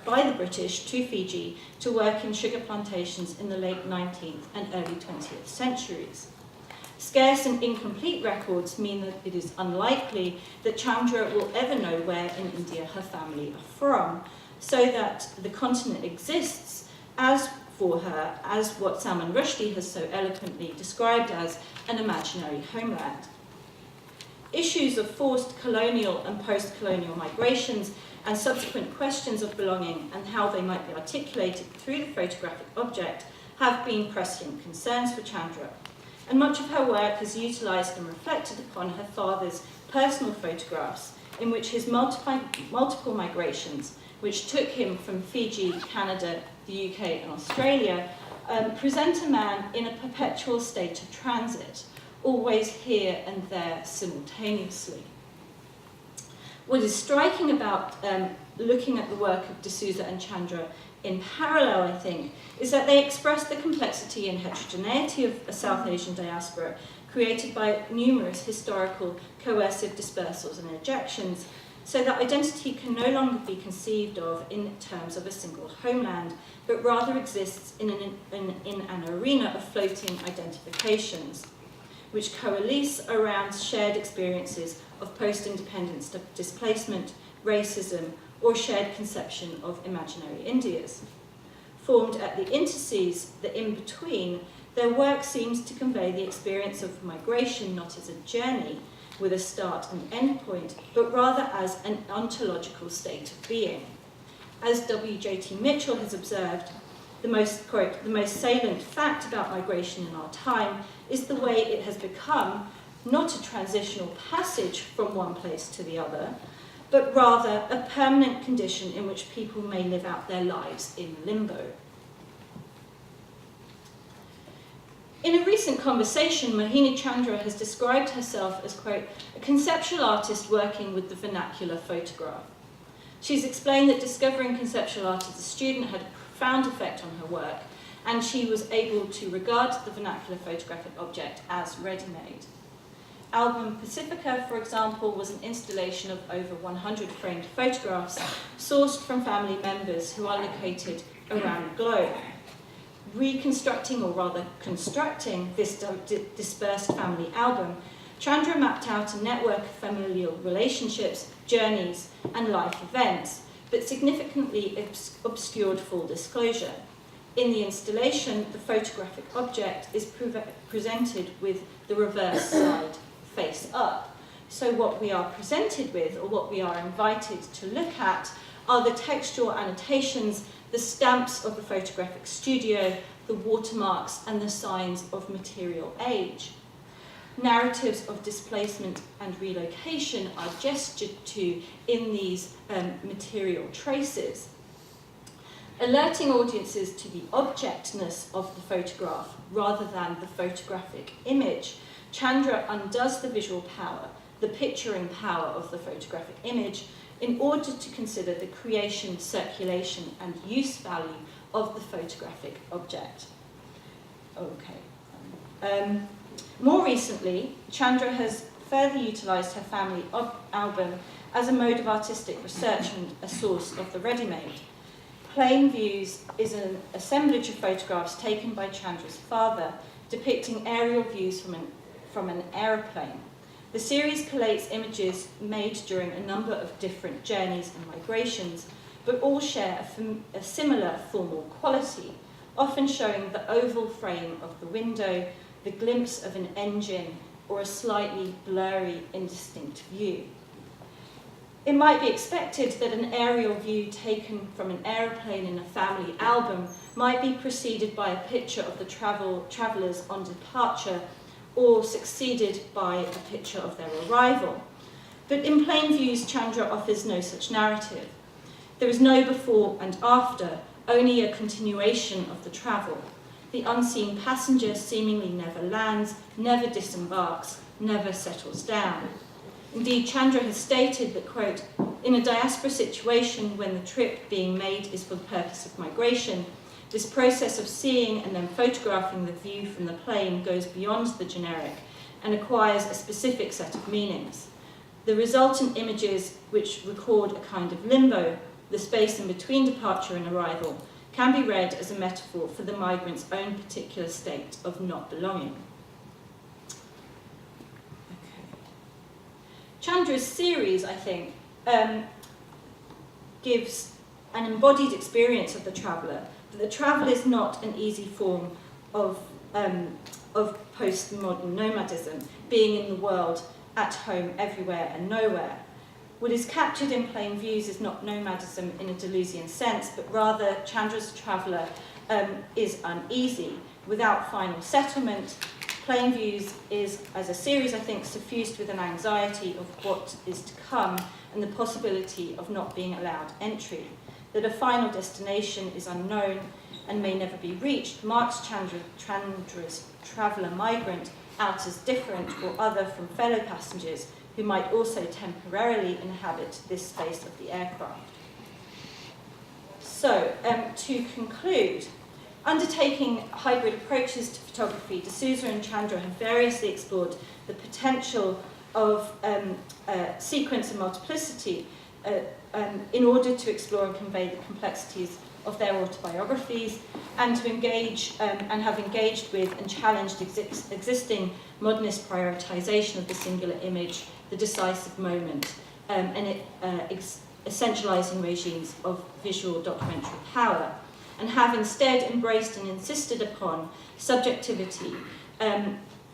by the British to Fiji to work in sugar plantations in the late 19th and early 20th centuries. Scarce and incomplete records mean that it is unlikely that Chandra will ever know where in India her family are from, so that the continent exists as for her as what Salman Rushdie has so eloquently described as an imaginary homeland. Issues of forced colonial and post-colonial migrations and subsequent questions of belonging and how they might be articulated through the photographic object have been prescient concerns for Chandra, and much of her work has utilised and reflected upon her father's personal photographs in which his multiple migrations, which took him from Fiji, Canada, the UK and Australia, present a man in a perpetual state of transit, always here and there simultaneously. What is striking about looking at the work of D'Souza and Chandra in parallel, I think, is that they express the complexity and heterogeneity of a South Asian diaspora created by numerous historical coercive dispersals and ejections, so that identity can no longer be conceived of in terms of a single homeland, but rather exists in an arena of floating identifications, which coalesce around shared experiences of post-independence displacement, racism, or shared conception of imaginary Indias. Formed at the interstices, the in-between, their work seems to convey the experience of migration not as a journey with a start and end point, but rather as an ontological state of being. As W.J.T. Mitchell has observed, the most salient fact about migration in our time is the way it has become not a transitional passage from one place to the other, but rather a permanent condition in which people may live out their lives in limbo. In a recent conversation, Mohini Chandra has described herself as, quote, a conceptual artist working with the vernacular photograph. She's explained that discovering conceptual art as a student had a profound effect on her work, and she was able to regard the vernacular photographic object as ready-made. Album Pacifica, for example, was an installation of over 100 framed photographs sourced from family members who are located around the globe. Reconstructing, or rather constructing, this dispersed family album, Chandra mapped out a network of familial relationships, journeys, and life events, but significantly obscured full disclosure. In the installation, the photographic object is presented with the reverse side face up. So what we are presented with, or what we are invited to look at, are the textual annotations, the stamps of the photographic studio, the watermarks, and the signs of material age. Narratives of displacement and relocation are gestured to in these material traces. Alerting audiences to the objectness of the photograph rather than the photographic image, Chandra undoes the visual power, the picturing power of the photographic image, in order to consider the creation, circulation, and use value of the photographic object. Okay. More recently, Chandra has further utilised her family album as a mode of artistic research and a source of the ready-made. Plain Views is an assemblage of photographs taken by Chandra's father, depicting aerial views from an aeroplane. The series collates images made during a number of different journeys and migrations, but all share a similar formal quality, often showing the oval frame of the window, the glimpse of an engine, or a slightly blurry, indistinct view. It might be expected that an aerial view taken from an aeroplane in a family album might be preceded by a picture of the travellers on departure, or succeeded by a picture of their arrival. But in Plain Views, Chandra offers no such narrative. There is no before and after, only a continuation of the travel. The unseen passenger seemingly never lands, never disembarks, never settles down. Indeed, Chandra has stated that, quote, in a diaspora situation when the trip being made is for the purpose of migration, this process of seeing and then photographing the view from the plane goes beyond the generic and acquires a specific set of meanings. The resultant images, which record a kind of limbo, the space in between departure and arrival, can be read as a metaphor for the migrant's own particular state of not belonging. Okay. Chandra's series, I think, gives an embodied experience of the traveller, that the travel is not an easy form of postmodern nomadism, being in the world, at home, everywhere and nowhere. What is captured in plain views is not nomadism in a Deleuzian sense, but rather Chandra's traveller is uneasy. Without final settlement, plain views is, as a series, I think, suffused with an anxiety of what is to come and the possibility of not being allowed entry. That a final destination is unknown and may never be reached marks Chandra's traveller migrant out as different or other from fellow passengers who might also temporarily inhabit this space of the aircraft. So, to conclude, undertaking hybrid approaches to photography, D'Souza and Chandra have variously explored the potential of sequence and multiplicity in order to explore and convey the complexities of their autobiographies and to engage and have engaged with and challenged existing modernist prioritization of the singular image, the decisive moment, and essentializing regimes of visual documentary power, and have instead embraced and insisted upon subjectivity,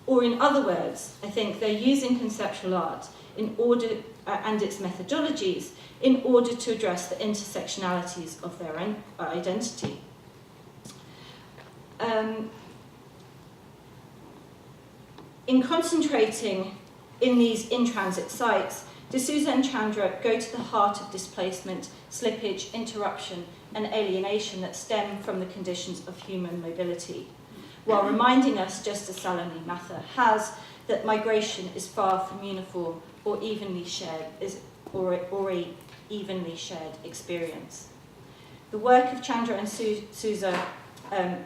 or in other words, I think they're using conceptual art in order, and its methodologies, in order to address the intersectionalities of their own identity. In concentrating in these in-transit sites, D'Souza and Chandra go to the heart of displacement, slippage, interruption, and alienation that stem from the conditions of human mobility, while reminding us, just as Salome Mather has, that migration is far from uniform or evenly shared, or a evenly shared experience. The work of Chandra and D'Souza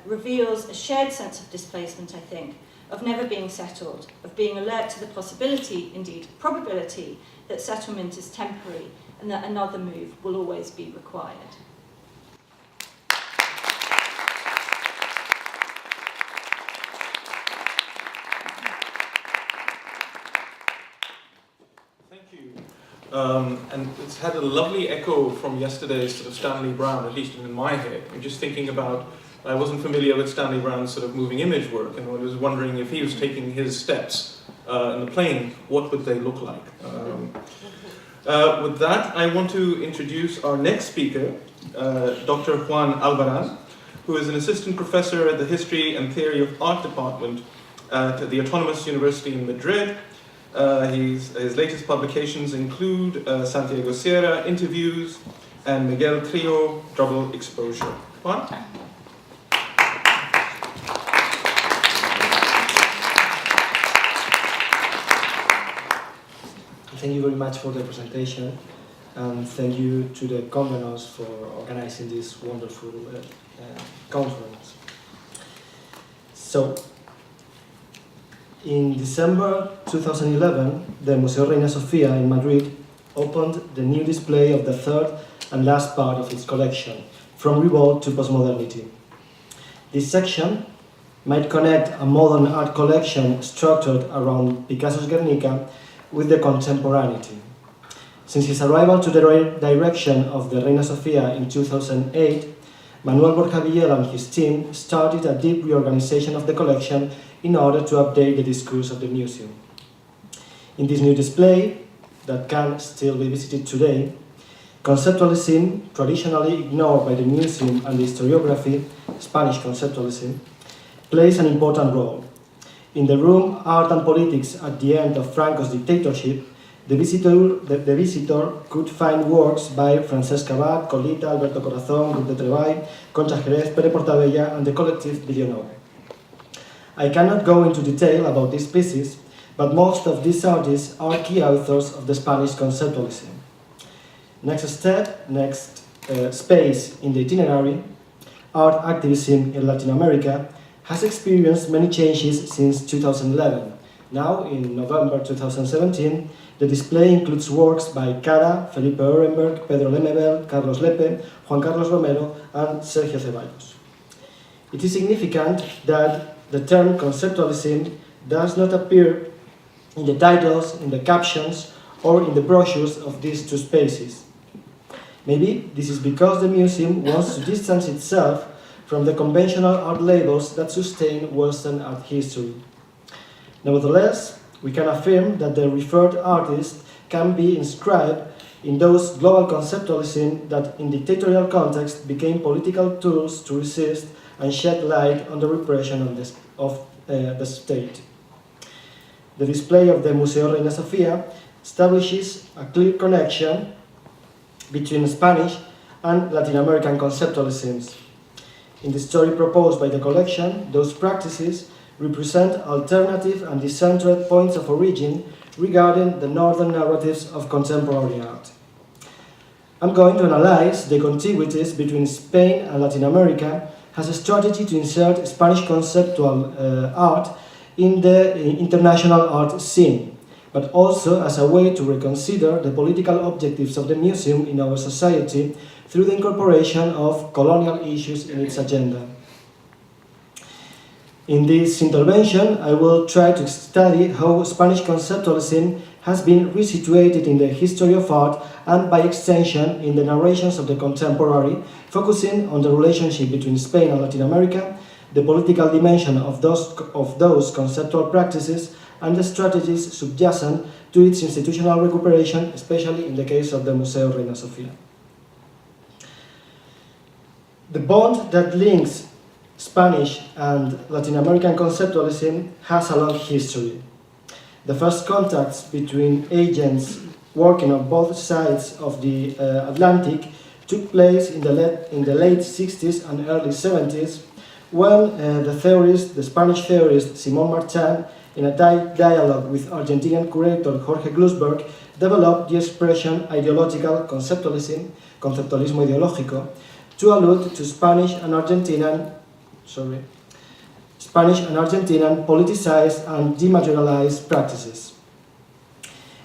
reveals a shared sense of displacement, I think, of never being settled, of being alert to the possibility, indeed probability, that settlement is temporary and that another move will always be required. Thank you. And it's had a lovely echo from yesterday's sort of Stanley Brown, at least in my head. I'm just thinking about, I wasn't familiar with Stanley Brown's sort of moving image work, and I was wondering if he was taking his steps in the plane, what would they look like? With that, I want to introduce our next speaker, Dr. Juan Albarrán, who is an assistant professor at the History and Theory of Art Department at the Autonomous University in Madrid. His latest publications include Santiago Sierra, Interviews, and Miguel Trio, Double Exposure. Juan? Thank you very much for the presentation, and thank you to the conveners for organizing this wonderful conference. So, in December 2011, the Museo Reina Sofía in Madrid opened the new display of the third and last part of its collection, From Revolt to Postmodernity. This section might connect a modern art collection structured around Picasso's Guernica with the contemporaneity. Since his arrival to the direction of the Reina Sofía in 2008, Manuel Borja Villela and his team started a deep reorganization of the collection in order to update the discourse of the museum. In this new display, that can still be visited today, conceptualism, traditionally ignored by the museum and the historiography, Spanish conceptualism, plays an important role. In the room, Art and Politics at the End of Franco's Dictatorship, The visitor could find works by Francesca Abad, Colita, Alberto Corazón, Ruth de Treball, Concha Jerez, Pere Portabella, and the collective Villeneuve. I cannot go into detail about these pieces, but most of these artists are key authors of the Spanish conceptualism. Next step, next space in the itinerary, art activism in Latin America has experienced many changes since 2011. Now, in November 2017, the display includes works by Cara, Felipe Ehrenberg, Pedro Lemebel, Carlos Lepe, Juan Carlos Romero, and Sergio Ceballos. It is significant that the term conceptualism does not appear in the titles, in the captions, or in the brochures of these two spaces. Maybe this is because the museum wants to distance itself from the conventional art labels that sustain Western art history. Nevertheless, we can affirm that the referred artist can be inscribed in those global conceptualism that in dictatorial context became political tools to resist and shed light on the repression of the state. The display of the Museo Reina Sofía establishes a clear connection between Spanish and Latin American conceptualisms. In the story proposed by the collection, those practices represent alternative and decentered points of origin regarding the northern narratives of contemporary art. I'm going to analyze the contiguities between Spain and Latin America as a strategy to insert Spanish conceptual art in the international art scene, but also as a way to reconsider the political objectives of the museum in our society through the incorporation of colonial issues in its agenda. In this intervention, I will try to study how Spanish conceptualism has been resituated in the history of art and, by extension, in the narrations of the contemporary, focusing on the relationship between Spain and Latin America, the political dimension of those conceptual practices, and the strategies subjacent to its institutional recuperation, especially in the case of the Museo Reina Sofía. The bond that links Spanish and Latin American conceptualism has a long history. The first contacts between agents working on both sides of the Atlantic took place in the late 60s and early 70s when the Spanish theorist Simón Marchán, in a dialogue with Argentinian curator Jorge Glusberg, developed the expression ideological conceptualism, conceptualismo ideológico, to allude to Spanish and Argentinian politicized and dematerialized practices.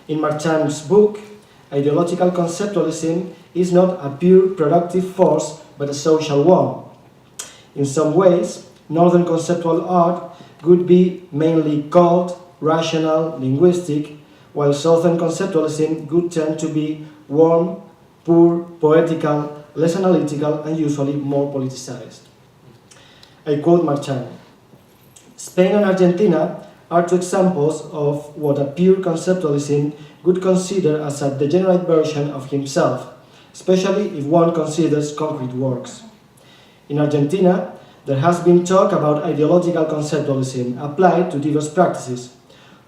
In Marchán's book, ideological conceptualism is not a pure productive force, but a social one. In some ways, Northern conceptual art could be mainly cult, rational, linguistic, while Southern conceptualism could tend to be warm, poor, poetical, less analytical, and usually more politicized. I quote Marchán: Spain and Argentina are two examples of what a pure conceptualism could consider as a degenerate version of himself, especially if one considers concrete works. In Argentina, there has been talk about ideological conceptualism applied to diverse practices.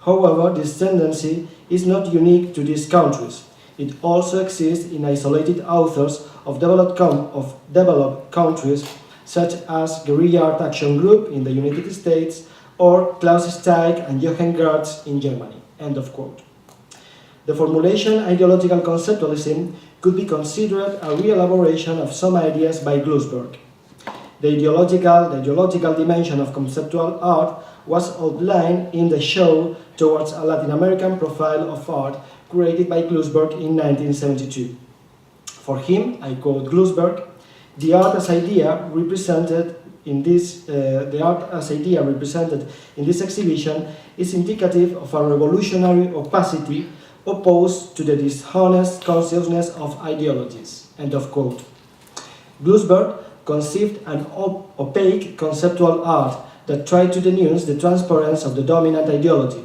However, this tendency is not unique to these countries. It also exists in isolated authors of developed countries, such as Guerrilla Art Action Group in the United States or Klaus Steig and Jochen Gertz in Germany. End of quote. The formulation ideological conceptualism could be considered a re-elaboration of some ideas by Glusberg. The ideological dimension of conceptual art was outlined in the show Towards a Latin American Profile of Art, created by Glusberg in 1972. For him, I quote Glusberg, the art as idea represented in this exhibition is indicative of a revolutionary opacity opposed to the dishonest consciousness of ideologies. End of quote. Glusberg conceived an opaque conceptual art that tried to denounce the transparency of the dominant ideology.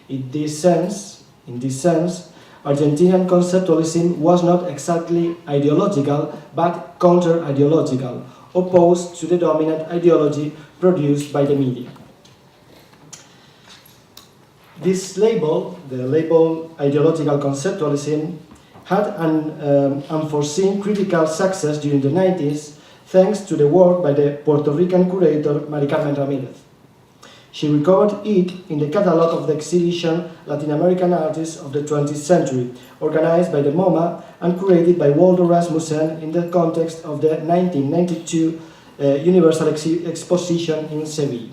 In this sense, Argentinian conceptualism was not exactly ideological, but counter-ideological, opposed to the dominant ideology produced by the media. This label, the label Ideological Conceptualism, had an unforeseen critical success during the 90s thanks to the work by the Puerto Rican curator Mari Carmen Ramirez. She recovered it in the catalogue of the exhibition Latin American Artists of the 20th Century, organized by the MoMA and curated by Waldo Rasmussen in the context of the 1992 Universal Exposition in Seville.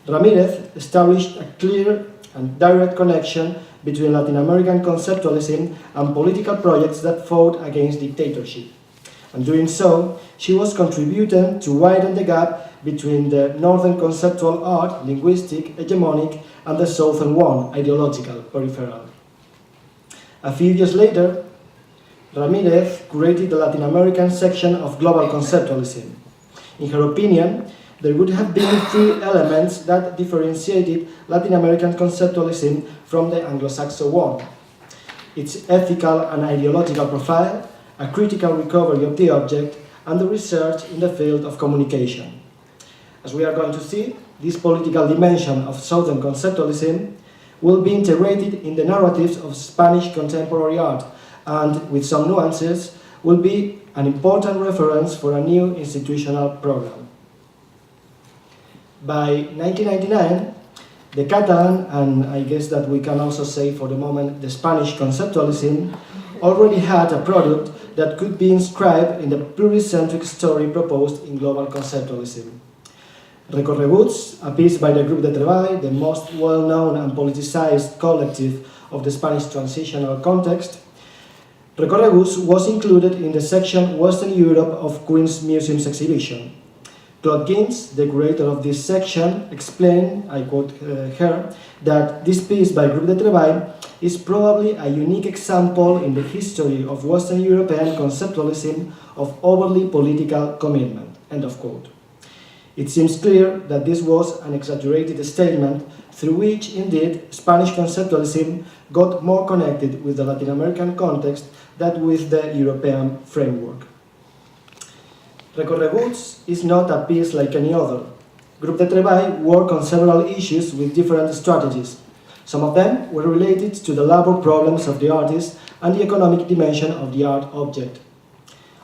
Ramirez established a clear and direct connection between Latin American conceptualism and political projects that fought against dictatorship. And doing so, she was contributing to widen the gap between the northern conceptual art, linguistic, hegemonic, and the southern one, ideological, peripheral. A few years later, Ramirez curated the Latin American section of global conceptualism. In her opinion, there would have been three elements that differentiated Latin American conceptualism from the Anglo-Saxon one: its ethical and ideological profile, a critical recovery of the object, and the research in the field of communication. As we are going to see, this political dimension of Southern conceptualism will be integrated in the narratives of Spanish contemporary art, and, with some nuances, will be an important reference for a new institutional program. By 1999, the Catalan, and I guess that we can also say for the moment the Spanish conceptualism, already had a product that could be inscribed in the pluricentric story proposed in global conceptualism. Recorreguts, a piece by the Group de Treball, the most well-known and politicized collective of the Spanish transitional context, Recorreguts was included in the section Western Europe of Queen's Museum's exhibition. Claude Gins, the curator of this section, explained, I quote her, that this piece by Group de Treball is probably a unique example in the history of Western European conceptualism of overly political commitment, end of quote. It seems clear that this was an exaggerated statement through which, indeed, Spanish conceptualism got more connected with the Latin American context than with the European framework. Recorreguts is not a piece like any other. Group de Treball worked on several issues with different strategies. Some of them were related to the labor problems of the artist and the economic dimension of the art object.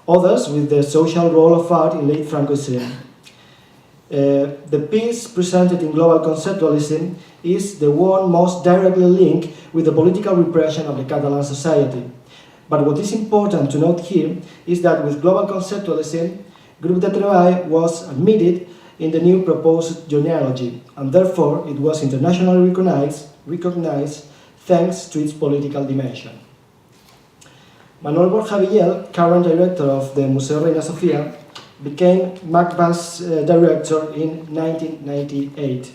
Others with the social role of art in late Francoism. The piece presented in global conceptualism is the one most directly linked with the political repression of the Catalan society. But what is important to note here is that with global conceptualism, Group de Treball was admitted in the new proposed genealogy, and therefore it was internationally recognized thanks to its political dimension. Manuel Borja Villel, current director of the Museo Reina Sofía, became MACBA's director in 1998.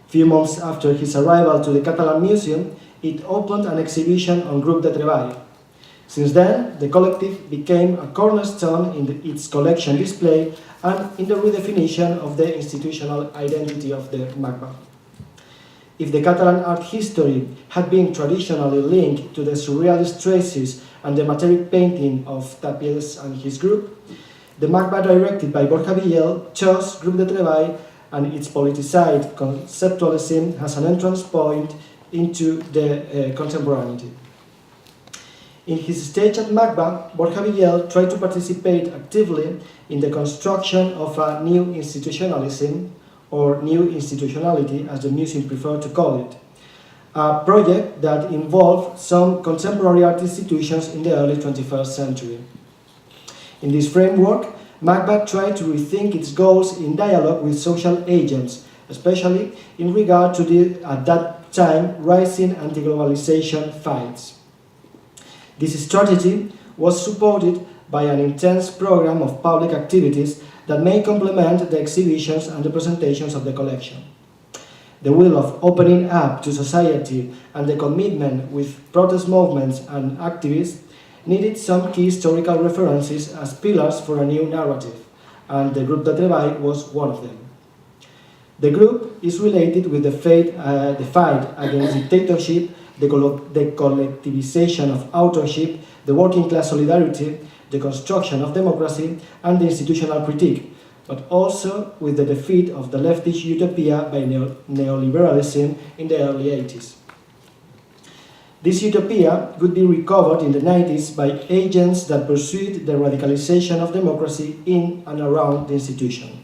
Few months after his arrival to the Catalan Museum, it opened an exhibition on Group de Treball. Since then, the collective became a cornerstone in its collection display and in the redefinition of the institutional identity of the MACBA. If the Catalan art history had been traditionally linked to the surrealist traces and the material painting of Tapies and his group, the MACBA directed by Borja Villel chose Group de Treball and its politicized conceptualism as an entrance point into the contemporaneity. In his stage at MACBA, Borja Villel tried to participate actively in the construction of a new institutionalism, or new institutionality as the museum preferred to call it, a project that involved some contemporary art institutions in the early 21st century. In this framework, MACBA tried to rethink its goals in dialogue with social agents, especially in regard to the, at that time, rising anti-globalization fights. This strategy was supported by an intense program of public activities that may complement the exhibitions and the presentations of the collection. The will of opening up to society and the commitment with protest movements and activists needed some key historical references as pillars for a new narrative, and the Group de Treball was one of them. The group is related with the fight against dictatorship, the collectivization of authorship, the working class solidarity, the construction of democracy, and the institutional critique, but also with the defeat of the leftist utopia by neoliberalism in the early 80s. This utopia could be recovered in the 90s by agents that pursued the radicalization of democracy in and around the institution.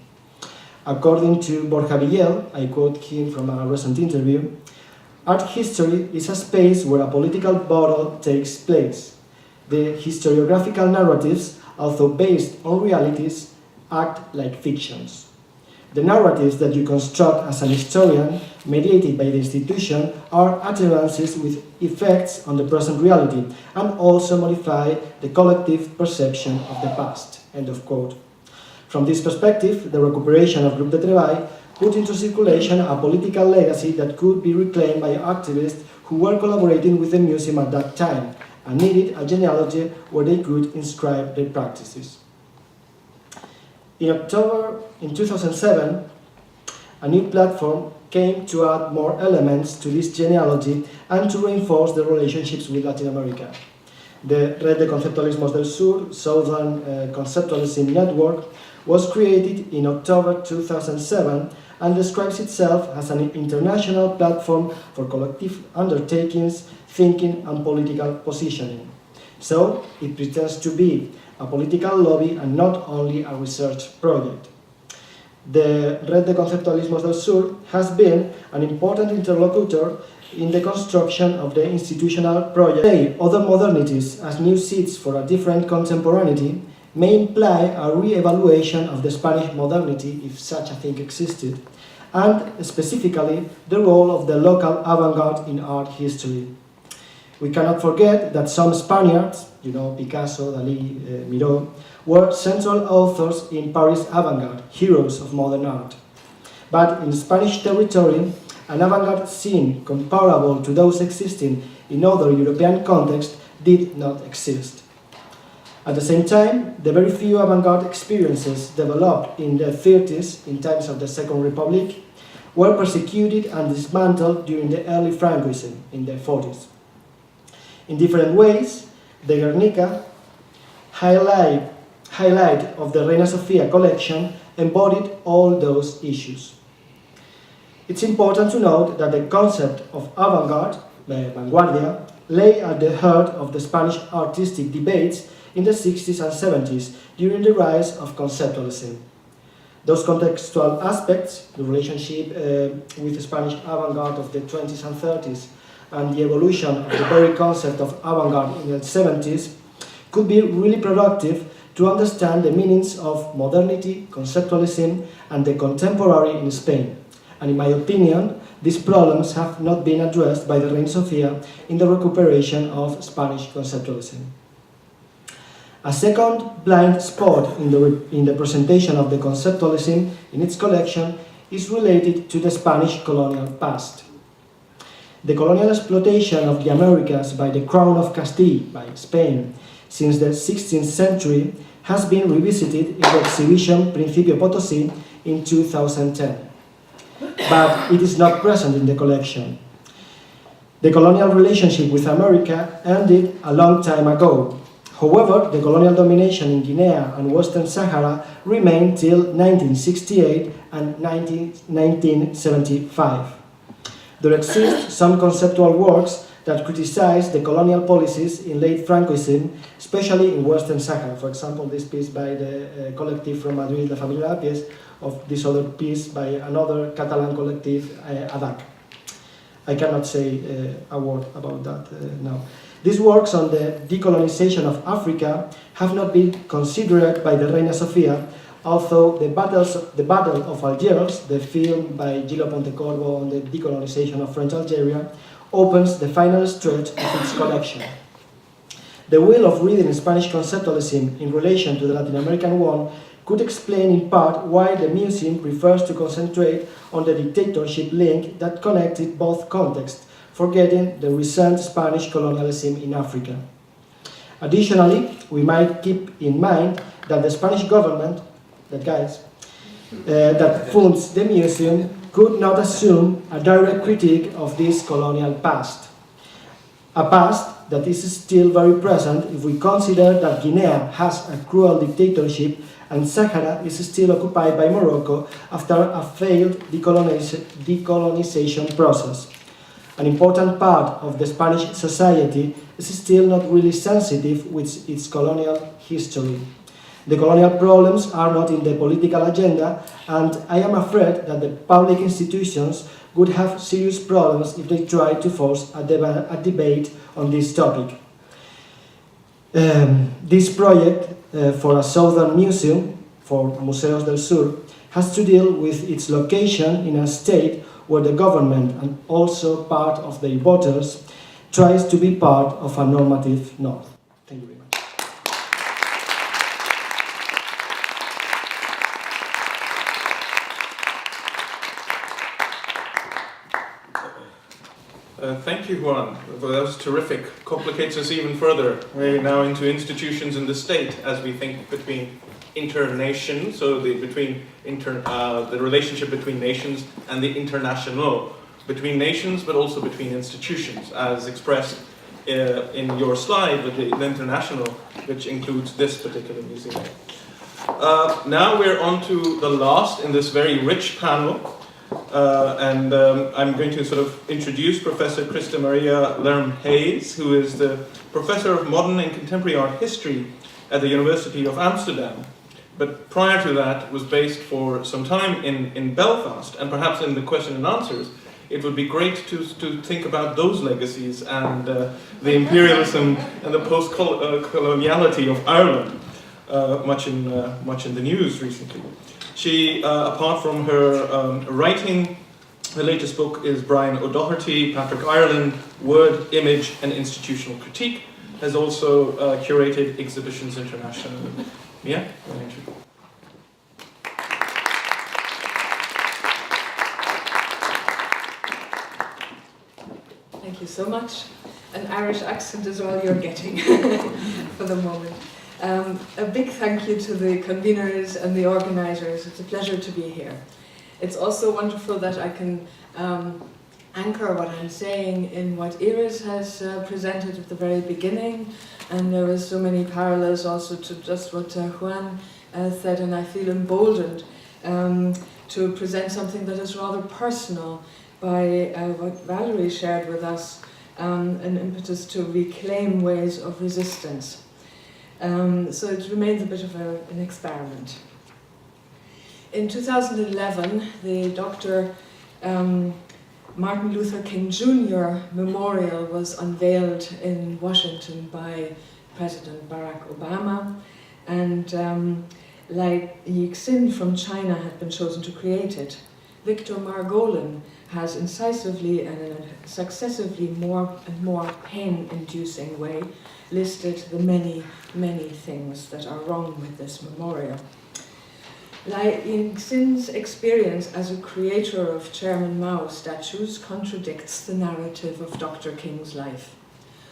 According to Borja Villel, I quote him from a recent interview, art history is a space where a political battle takes place. The historiographical narratives, although based on realities, act like fictions. The narratives that you construct as an historian, mediated by the institution, are utterances with effects on the present reality and also modify the collective perception of the past. End of quote. From this perspective, the recuperation of Groupe de Travail put into circulation a political legacy that could be reclaimed by activists who were collaborating with the museum at that time and needed a genealogy where they could inscribe their practices. In October 2007, a new platform came to add more elements to this genealogy and to reinforce the relationships with Latin America. The Red de Conceptualismos del Sur, Southern Conceptualism Network, was created in October 2007 and describes itself as an international platform for collective undertakings, thinking and political positioning. So, it pretends to be a political lobby and not only a research project. The Red de Conceptualismos del Sur has been an important interlocutor in the construction of the institutional project. Today, other modernities as new seats for a different contemporaneity may imply a re-evaluation of the Spanish modernity, if such a thing existed, and specifically the role of the local avant-garde in art history. We cannot forget that some Spaniards, Picasso, Dalí, Miró, were central authors in Paris avant-garde, heroes of modern art. But in Spanish territory, an avant-garde scene comparable to those existing in other European contexts did not exist. At the same time, the very few avant-garde experiences developed in the 30s, in times of the Second Republic, were persecuted and dismantled during the early Franquism in the 40s. In different ways, the Guernica highlight of the Reina Sofia collection embodied all those issues. It's important to note that the concept of avant-garde, vanguardia, lay at the heart of the Spanish artistic debates in the 60s and 70s during the rise of conceptualism. Those contextual aspects, the relationship with the Spanish avant-garde of the 20s and 30s, and the evolution of the very concept of avant-garde in the 70s, could be really productive to understand the meanings of modernity, conceptualism, and the contemporary in Spain. And in my opinion, these problems have not been addressed by the Reina Sofia in the recuperation of Spanish conceptualism. A second blind spot in the presentation of the conceptualism in its collection is related to the Spanish colonial past. The colonial exploitation of the Americas by the Crown of Castile, by Spain, since the 16th century has been revisited in the exhibition Principio Potosí in 2010. But it is not present in the collection. The colonial relationship with America ended a long time ago. However, the colonial domination in Guinea and Western Sahara remained till 1968 and 1975. There exist some conceptual works that criticize the colonial policies in late Franquism, especially in Western Sahara. For example, this piece by the collective from Madrid, La Familia Apies, of this other piece by another Catalan collective, ADAC. I cannot say a word about that now. These works on the decolonization of Africa have not been considered by the Reina Sofia, although the Battle of Algiers, the film by Gillo Pontecorvo on the decolonization of French Algeria, opens the final stretch of its collection. The will of reading Spanish conceptualism in relation to the Latin American one could explain in part why the museum prefers to concentrate on the dictatorship link that connected both contexts, forgetting the recent Spanish colonialism in Africa. Additionally, we might keep in mind that the Spanish government, that funds the museum, could not assume a direct critique of this colonial past. A past fact that this is still very present if we consider that Guinea has a cruel dictatorship and Sahara is still occupied by Morocco after a failed decolonization process. An important part of the Spanish society is still not really sensitive with its colonial history. The colonial problems are not in the political agenda, and I am afraid that the public institutions would have serious problems if they try to force a debate on this topic. This project for a southern museum, for Museos del Sur, has to deal with its location in a state where the government and also part of the voters tries to be part of a normative north. Thank you very much. Thank you, Juan. Well, that was terrific. Complicates us even further. We're now into institutions in the state as we think between internation, so the relationship between nations, and the international, between nations but also between institutions, as expressed in your slide with the international, which includes this particular museum. Now we're on to the last in this very rich panel. I'm going to sort of introduce Professor Christa-Maria Lerm Hayes, who is the Professor of Modern and Contemporary Art History at the University of Amsterdam. But prior to that was based for some time in Belfast, and perhaps in the question and answers, it would be great to think about those legacies and the imperialism and the post-coloniality of Ireland, much in the news recently. She, apart from her writing, her latest book is Brian O'Doherty, Patrick Ireland, Word, Image and Institutional Critique, has also curated exhibitions internationally. Yeah? Thank you so much. An Irish accent is all you're getting for the moment. A big thank you to the conveners and the organizers. It's a pleasure to be here. It's also wonderful that I can anchor what I'm saying in what Iris has presented at the very beginning, and there was so many parallels also to just what Juan said, and I feel emboldened to present something that is rather personal by what Valerie shared with us, an impetus to reclaim ways of resistance. So it remains a bit of an experiment. In 2011, the Dr. Martin Luther King Jr. Memorial was unveiled in Washington by President Barack Obama, and Lai Yixin from China had been chosen to create it. Victor Margolin has incisively and in a successively more and more pain-inducing way listed the many, many things that are wrong with this memorial. Lai Yixin's experience as a creator of Chairman Mao statues contradicts the narrative of Dr. King's life.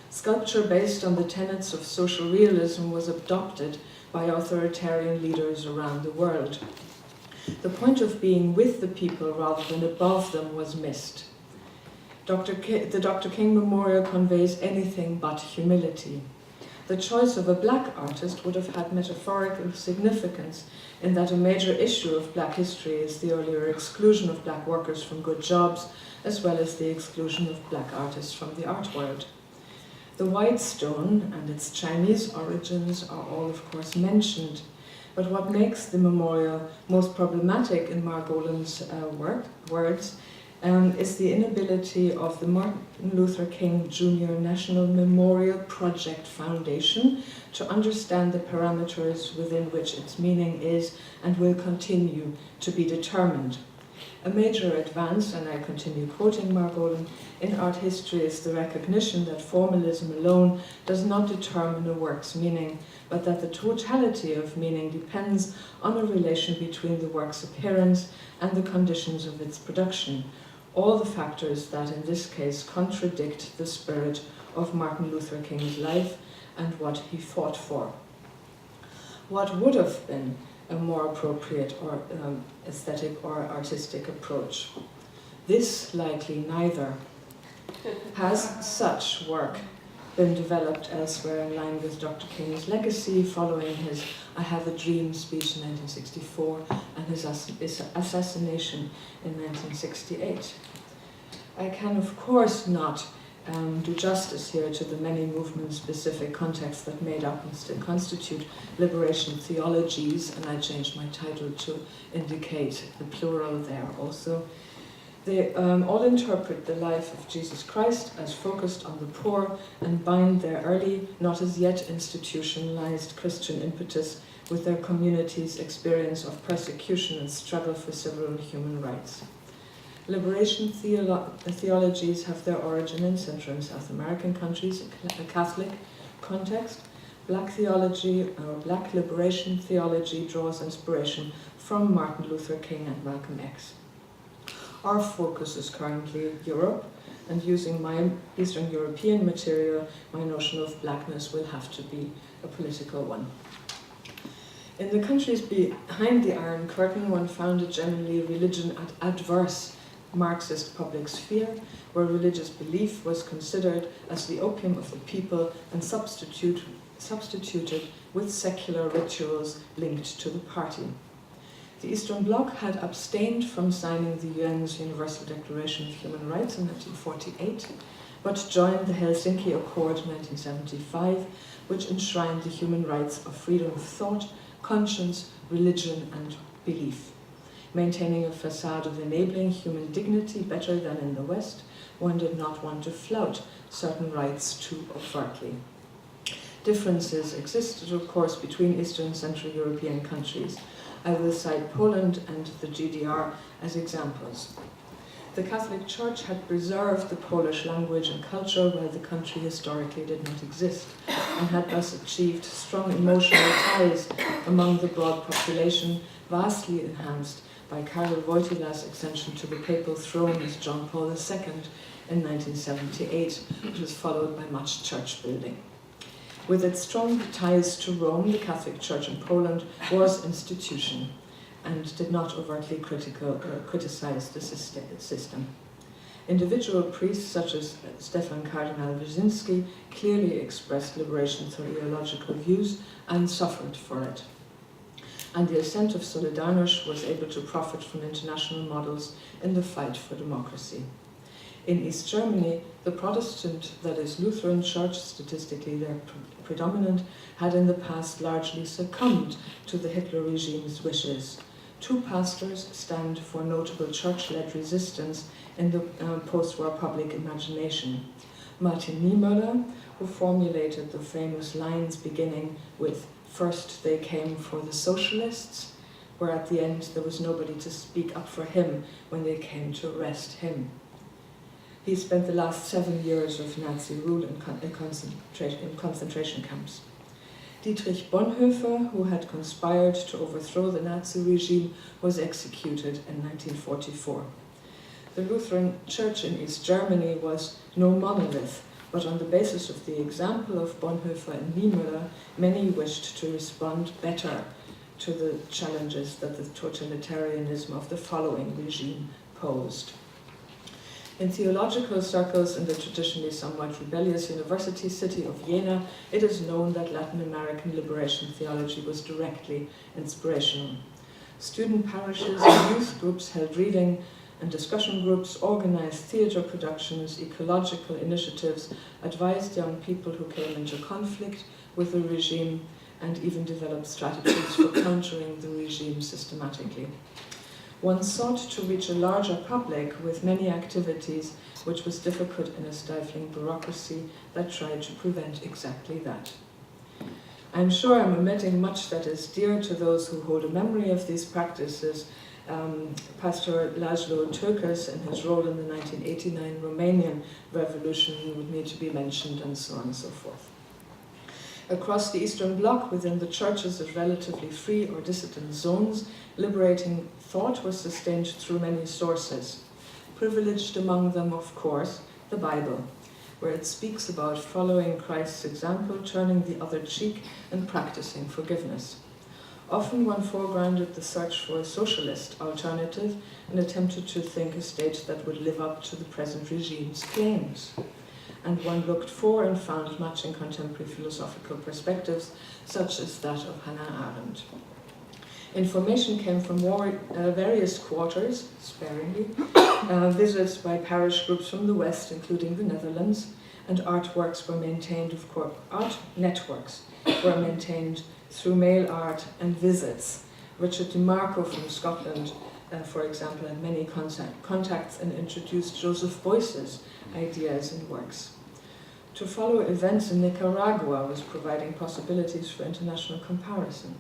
Sculpture based on the tenets of social realism was adopted by authoritarian leaders around the world. The point of being with the people rather than above them was missed. The Dr. King Memorial conveys anything but humility. The choice of a black artist would have had metaphorical significance in that a major issue of black history is the earlier exclusion of black workers from good jobs, as well as the exclusion of black artists from the art world. The white stone and its Chinese origins are all, of course, mentioned, but what makes the memorial most problematic in Margolin's words is the inability of the Martin Luther King Jr. National Memorial Project Foundation to understand the parameters within which its meaning is and will continue to be determined. A major advance, and I continue quoting Margolin, in art history is the recognition that formalism alone does not determine a work's meaning, but that the totality of meaning depends on a relation between the work's appearance and the conditions of its production. All the factors that in this case contradict the spirit of Martin Luther King's life and what he fought for. What would have been a more appropriate or aesthetic or artistic approach? This likely neither. Has such work been developed elsewhere in line with Dr. King's legacy following his I Have a Dream speech in 1964 and his assassination in 1968. I can, of course, not do justice here to the many movement-specific contexts that made up and still constitute liberation theologies, and I changed my title to indicate the plural there also. They all interpret the life of Jesus Christ as focused on the poor and bind their early, not as yet institutionalized Christian impetus with their community's experience of persecution and struggle for civil and human rights. Liberation theologies have their origin in Central and South American countries, a Catholic context. Black theology, or Black liberation theology, draws inspiration from Martin Luther King and Malcolm X. Our focus is currently Europe, and using my Eastern European material, my notion of blackness will have to be a political one. In the countries behind the Iron Curtain, one found a generally religion-adverse Marxist public sphere, where religious belief was considered as the opium of the people and substituted with secular rituals linked to the party. The Eastern Bloc had abstained from signing the UN's Universal Declaration of Human Rights in 1948, but joined the Helsinki Accord in 1975, which enshrined the human rights of freedom of thought, conscience, religion, and belief. Maintaining a facade of enabling human dignity better than in the West, one did not want to flout certain rights too overtly. Differences existed, of course, between Eastern and Central European countries. I will cite Poland and the GDR as examples. The Catholic Church had preserved the Polish language and culture while the country historically did not exist, and had thus achieved strong emotional ties among the broad population, vastly enhanced by Karol Wojtyła's accession to the papal throne as John Paul II in 1978, which was followed by much church building. With its strong ties to Rome, the Catholic Church in Poland was institution and did not overtly criticize the system. Individual priests such as Stefan Cardinal Wyszynski clearly expressed liberation theological views and suffered for it. And the ascent of Solidarność was able to profit from international models in the fight for democracy. In East Germany, the Protestant, that is Lutheran Church, statistically they're predominant, had in the past largely succumbed to the Hitler regime's wishes. Two pastors stand for notable church-led resistance in the post-war public imagination. Martin Niemöller, who formulated the famous lines beginning with "First they came for the socialists," where at the end there was nobody to speak up for him when they came to arrest him. He spent the last 7 years of Nazi rule in concentration camps. Dietrich Bonhoeffer, who had conspired to overthrow the Nazi regime, was executed in 1944. The Lutheran Church in East Germany was no monolith, but on the basis of the example of Bonhoeffer and Niemöller, many wished to respond better to the challenges that the totalitarianism of the following regime posed. In theological circles in the traditionally somewhat rebellious university city of Jena, it is known that Latin American liberation theology was directly inspirational. Student parishes and youth groups held reading and discussion groups, organized theater productions, ecological initiatives, advised young people who came into conflict with the regime, and even developed strategies for countering the regime systematically. One sought to reach a larger public with many activities, which was difficult in a stifling bureaucracy that tried to prevent exactly that. I'm sure I'm omitting much that is dear to those who hold a memory of these practices. Pastor Laszlo Tőkés and his role in the 1989 Romanian Revolution would need to be mentioned, and so on and so forth. Across the Eastern Bloc, within the churches of relatively free or dissident zones, liberating thought was sustained through many sources. Privileged among them, of course, the Bible, where it speaks about following Christ's example, turning the other cheek, and practicing forgiveness. Often one foregrounded the search for a socialist alternative and attempted to think a state that would live up to the present regime's claims. and one looked for and found matching contemporary philosophical perspectives, such as that of Hannah Arendt. Information came from various quarters, sparingly, visits by parish groups from the West, including the Netherlands, and artworks were maintained, of course, art networks were maintained through mail art and visits. Richard DeMarco from Scotland, for example, had many contacts and introduced Joseph Beuys's ideas and works. To follow events in Nicaragua was providing possibilities for international comparison.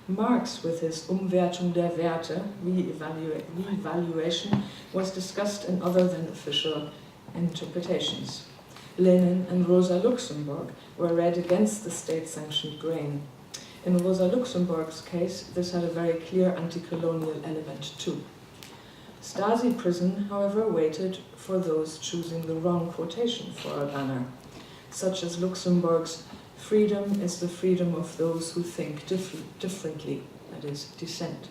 Marx, with his Umwertung der Werte, re-evaluation, was discussed in other than official interpretations. Lenin and Rosa Luxemburg were read against the state-sanctioned grain. In Rosa Luxemburg's case, this had a very clear anti-colonial element too. Stasi prison, however, waited for those choosing the wrong quotation for a banner, such as Luxemburg's "Freedom is the freedom of those who think differently," that is, dissent.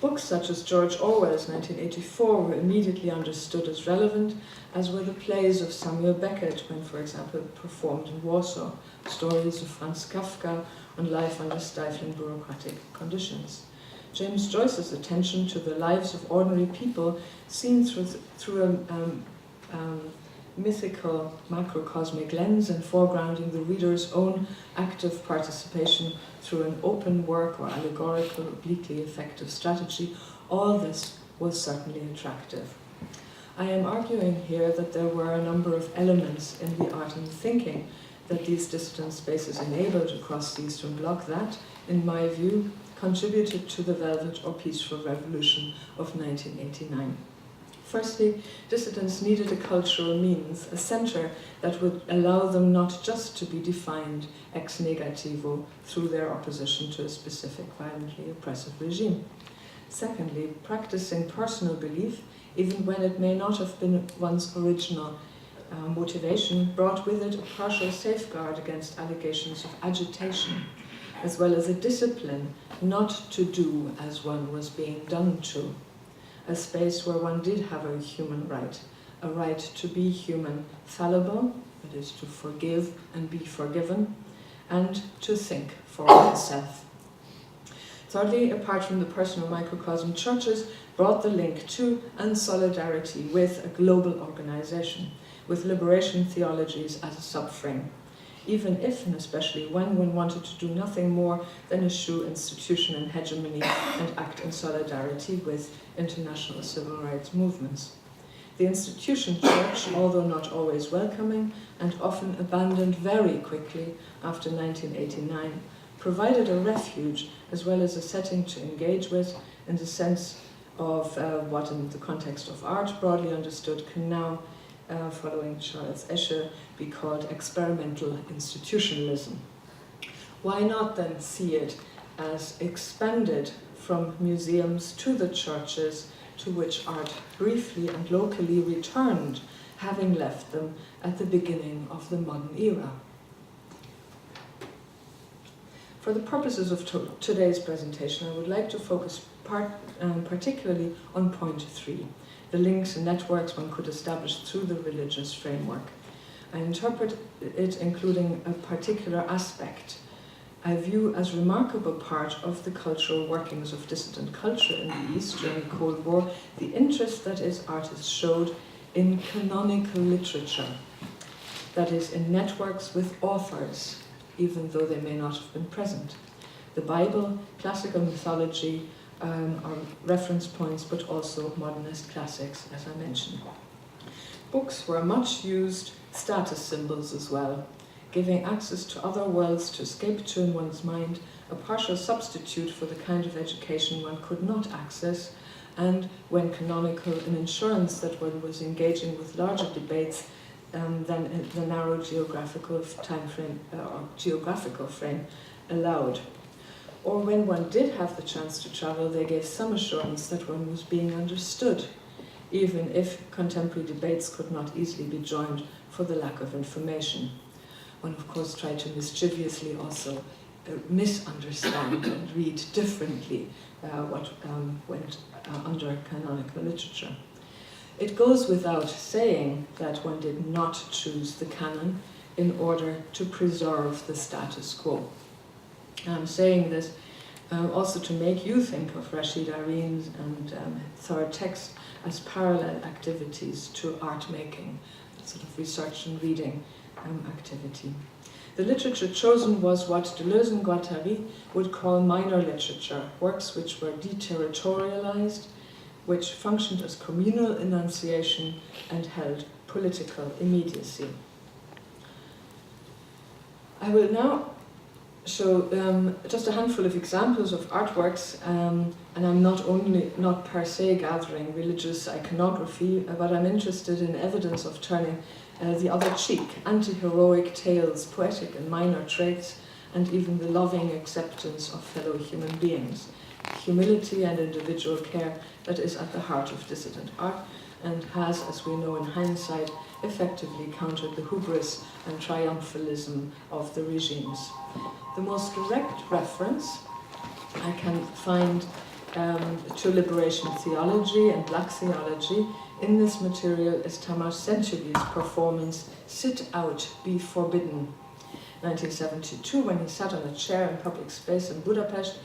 Books such as George Orwell's 1984 were immediately understood as relevant, as were the plays of Samuel Beckett when, for example, performed in Warsaw, stories of Franz Kafka on life under stifling bureaucratic conditions. James Joyce's attention to the lives of ordinary people seen through a mythical macrocosmic lens and foregrounding the reader's own active participation through an open work or allegorical, obliquely effective strategy, all this was certainly attractive. I am arguing here that there were a number of elements in the art and thinking that these dissident spaces enabled across the Eastern Bloc that, in my view, contributed to the Velvet or Peaceful Revolution of 1989. Firstly, dissidents needed a cultural means, a center that would allow them not just to be defined ex negativo through their opposition to a specific violently oppressive regime. Secondly, practicing personal belief, even when it may not have been one's original motivation, brought with it a partial safeguard against allegations of agitation, as well as a discipline not to do as one was being done to. A space where one did have a human right, a right to be human, fallible, that is to forgive and be forgiven, and to think for oneself. Thirdly, apart from the personal microcosm, churches brought the link to and solidarity with a global organization, with liberation theologies as a subframe, even if, and especially when, one wanted to do nothing more than eschew institution and hegemony and act in solidarity with international civil rights movements. The institution church, although not always welcoming and often abandoned very quickly after 1989, provided a refuge as well as a setting to engage with in the sense of what in the context of art, broadly understood, can now, following Charles Escher, be called experimental institutionalism. Why not then see it as expanded from museums to the churches to which art briefly and locally returned, having left them at the beginning of the modern era? For the purposes of today's presentation, I would like to focus particularly on point 3, the links and networks one could establish through the religious framework. I interpret it including a particular aspect I view as a remarkable part of the cultural workings of dissident culture in the East during the Cold War, the interest that its artists showed in canonical literature, that is, in networks with authors, even though they may not have been present. The Bible, classical mythology are reference points, but also modernist classics, as I mentioned. Books were much used status symbols as well, giving access to other worlds to escape to in one's mind, a partial substitute for the kind of education one could not access, and, when canonical, an insurance that one was engaging with larger debates than in the narrow geographical frame allowed. Or when one did have the chance to travel, they gave some assurance that one was being understood, even if contemporary debates could not easily be joined for the lack of information. One, of course, tried to mischievously also misunderstand and read differently what went under canonical literature. It goes without saying that one did not choose the canon in order to preserve the status quo. I'm saying this also to make you think of Rashid Areen's and third text as parallel activities to art making, sort of research and reading activity. The literature chosen was what Deleuze and Guattari would call minor literature, works which were deterritorialized, which functioned as communal enunciation and held political immediacy. I will now show just a handful of examples of artworks, and I'm not per se gathering religious iconography, but I'm interested in evidence of turning the other cheek, anti-heroic tales, poetic and minor traits, and even the loving acceptance of fellow human beings, humility and individual care that is at the heart of dissident art, and has, as we know in hindsight, effectively countered the hubris and triumphalism of the regimes. The most direct reference I can find to liberation theology and black theology in this material is Tamas Sentugi's performance Sit Out, Be Forbidden, 1972, when he sat on a chair in public space in Budapest,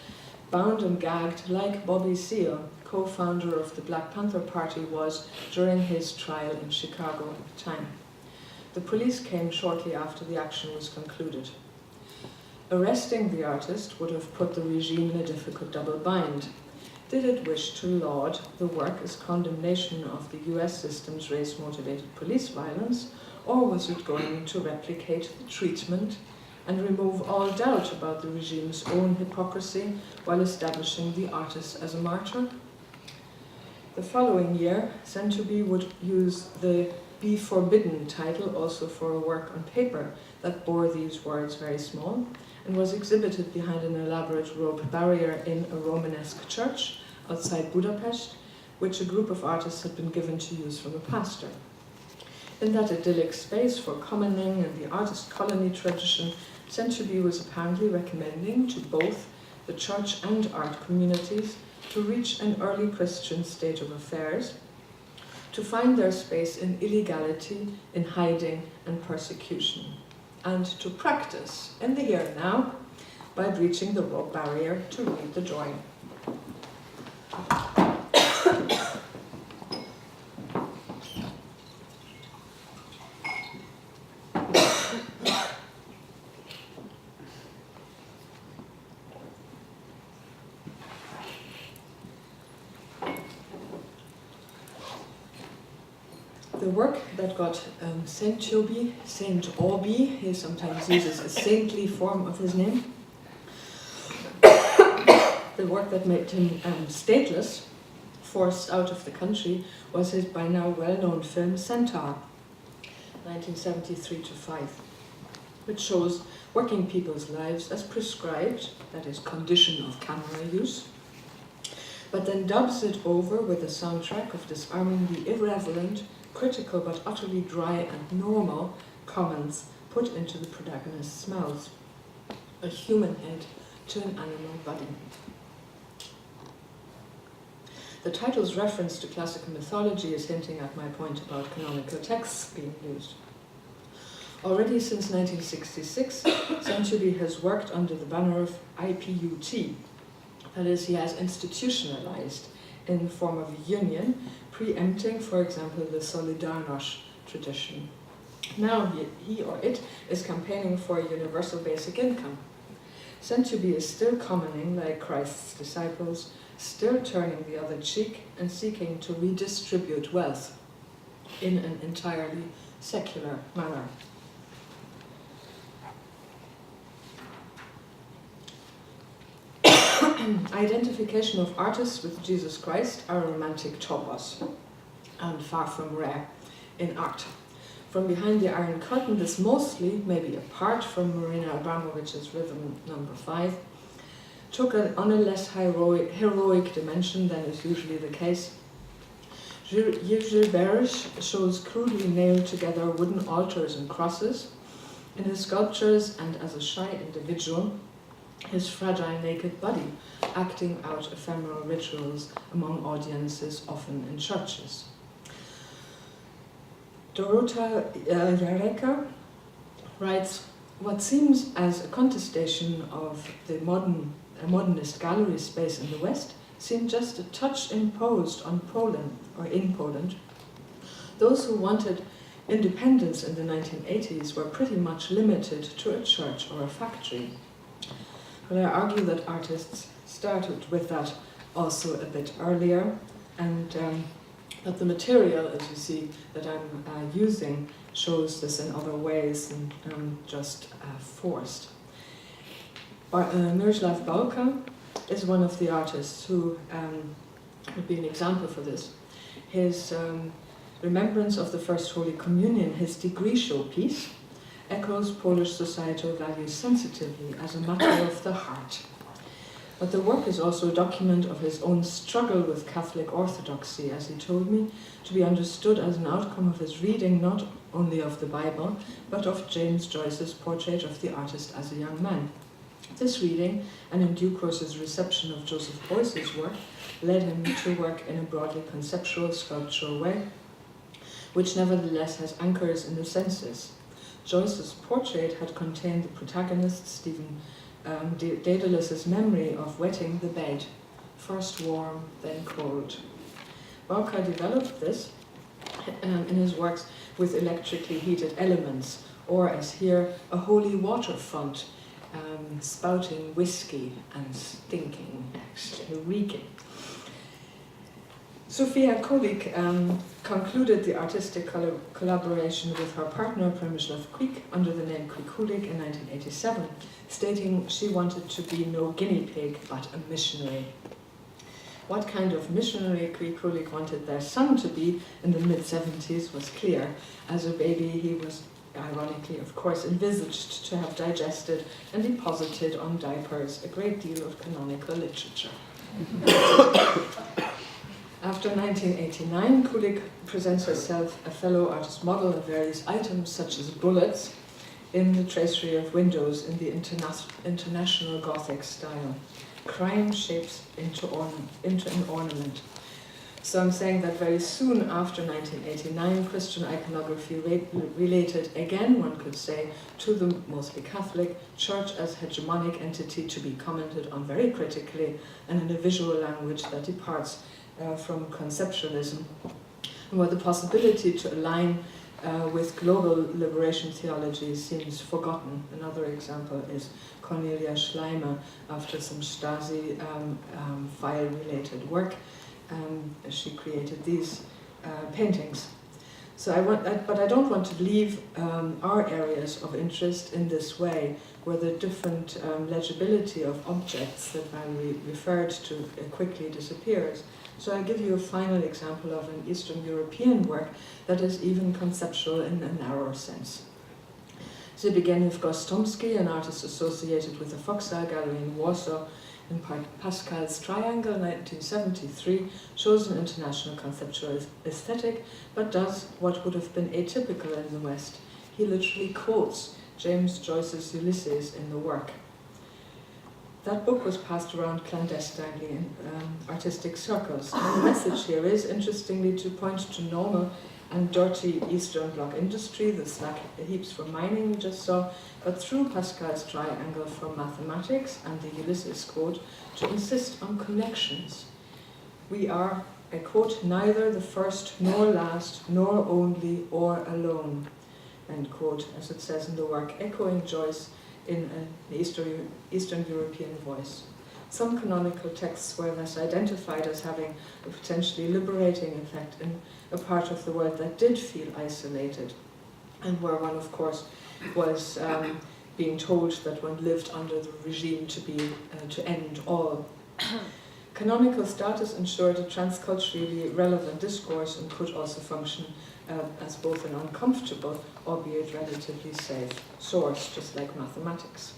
bound and gagged like Bobby Seale, co-founder of the Black Panther Party, was during his trial in Chicago at the time. The police came shortly after the action was concluded. Arresting the artist would have put the regime in a difficult double bind. Did it wish to laud the work as condemnation of the US system's race-motivated police violence, or was it going to replicate the treatment and remove all doubt about the regime's own hypocrisy while establishing the artist as a martyr? The following year, Sentugi would use the Be Forbidden title also for a work on paper that bore these words very small, and was exhibited behind an elaborate rope barrier in a Romanesque church outside Budapest, which a group of artists had been given to use from a pastor. In that idyllic space for commoning and the artist colony tradition, Sentugi was apparently recommending to both the church and art communities to reach an early Christian state of affairs, to find their space in illegality, in hiding and persecution, and to practice in the here and now by breaching the rope barrier to read the drawing. The work that got Sentugi, Saint Obi, he sometimes uses a saintly form of his name, the work that made him stateless, forced out of the country, was his by now well-known film Centaur, 1973-5, which shows working people's lives as prescribed, that is, condition of camera use, but then dubs it over with a soundtrack of disarming the irreverent, critical but utterly dry and normal comments put into the protagonist's mouth. A human head to an animal body. The title's reference to classical mythology is hinting at my point about canonical texts being used. Already since 1966, Sentugi has worked under the banner of IPUT, that is, he has institutionalized in the form of a union, preempting, for example, the Solidarność tradition. Now he or it is campaigning for a universal basic income. Sentugi is still commoning like Christ's disciples, still turning the other cheek and seeking to redistribute wealth in an entirely secular manner. Identification of artists with Jesus Christ are a romantic topos, and far from rare in art. From behind the Iron Curtain, this mostly, maybe apart from Marina Abramovich's Rhythm No. 5, took on a less heroic dimension than is usually the case. Gilbert shows crudely nailed together wooden altars and crosses. In his sculptures and as a shy individual, his fragile naked body acting out ephemeral rituals among audiences, often in churches. Dorota Jareka writes, what seems as a contestation of the modernist gallery space in the West seemed just a touch imposed on Poland, or in Poland. Those who wanted independence in the 1980s were pretty much limited to a church or a factory. But I argue that artists started with that also a bit earlier, and that the material, as you see, that I'm using shows this in other ways than just forced. Miroslav Balka is one of the artists who would be an example for this. His remembrance of the First Holy Communion, his degree showpiece, echoes Polish societal values sensitively as a matter of the heart. But the work is also a document of his own struggle with Catholic orthodoxy, as he told me, to be understood as an outcome of his reading not only of the Bible, but of James Joyce's portrait of the artist as a young man. This reading, and in due course his reception of Joseph Beuys's work, led him to work in a broadly conceptual, sculptural way, which nevertheless has anchors in the senses. Joyce's portrait had contained the protagonist, Stephen Daedalus's memory of wetting the bed, first warm, then cold. Balka developed this in his works with electrically heated elements, or as here, a holy water font, spouting whiskey and stinking, actually reeking. Sofia Kolik concluded the artistic collaboration with her partner Przemysław Kwik under the name Kwikulik in 1987, stating she wanted to be no guinea pig but a missionary. What kind of missionary Kwikulik wanted their son to be in the mid-70s was clear. As a baby he was, ironically of course, envisaged to have digested and deposited on diapers a great deal of canonical literature. After 1989, Kulik presents herself a fellow artist model of various items such as bullets in the tracery of windows in the international Gothic style. Crime shapes into an ornament. So I'm saying that very soon after 1989, Christian iconography related again, one could say, to the mostly Catholic Church as hegemonic entity to be commented on very critically and in a visual language that departs from conceptualism, and where the possibility to align with global liberation theology seems forgotten. Another example is Cornelia Schleimer, after some Stasi file-related work. She created these paintings. So but I don't want to leave our areas of interest in this way, where the different legibility of objects that I referred to quickly disappears. So I'll give you a final example of an Eastern European work that is even conceptual in a narrower sense. So it began with Gostomski, an artist associated with the Foksal Gallery in Warsaw, in Pascal's Triangle, 1973, shows an international conceptual aesthetic, but does what would have been atypical in the West. He literally quotes James Joyce's Ulysses in the work. That book was passed around clandestinely in artistic circles. And the message here is, interestingly, to point to normal and dirty Eastern Bloc industry, the slag heaps for mining we just saw, but through Pascal's triangle from mathematics and the Ulysses quote, to insist on connections. We are, I quote, neither the first nor last, nor only or alone, end quote, as it says in the work, echoing Joyce in an Eastern European voice. Some canonical texts were thus identified as having a potentially liberating effect in a part of the world that did feel isolated, and where one, of course, was being told that one lived under the regime to end all. Canonical status ensured a transculturally relevant discourse and could also function as both an uncomfortable, albeit relatively safe, source, just like mathematics.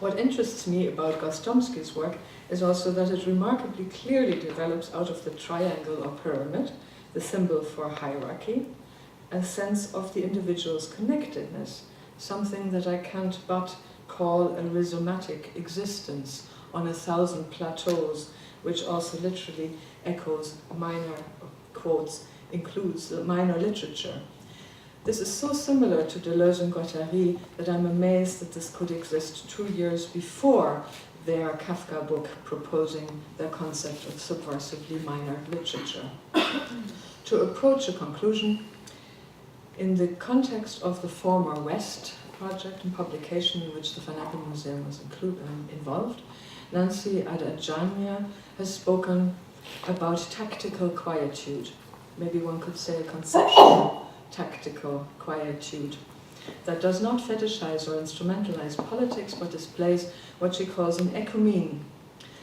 What interests me about Gostomski's work is also that it remarkably clearly develops out of the triangle or pyramid, the symbol for hierarchy, a sense of the individual's connectedness, something that I can't but call a rhizomatic existence on 1,000 plateaus, which also literally echoes minor quotes, includes the minor literature. This is so similar to Deleuze and Guattari that I'm amazed that this could exist 2 years before their Kafka book proposing their concept of subversively minor literature. To approach a conclusion, in the context of the former West project and publication in which the vanabbemuseum was involved, Nancy Adajania has spoken about tactical quietude. Maybe one could say a conceptual tactical quietude that does not fetishize or instrumentalize politics, but displays what she calls an ecumene,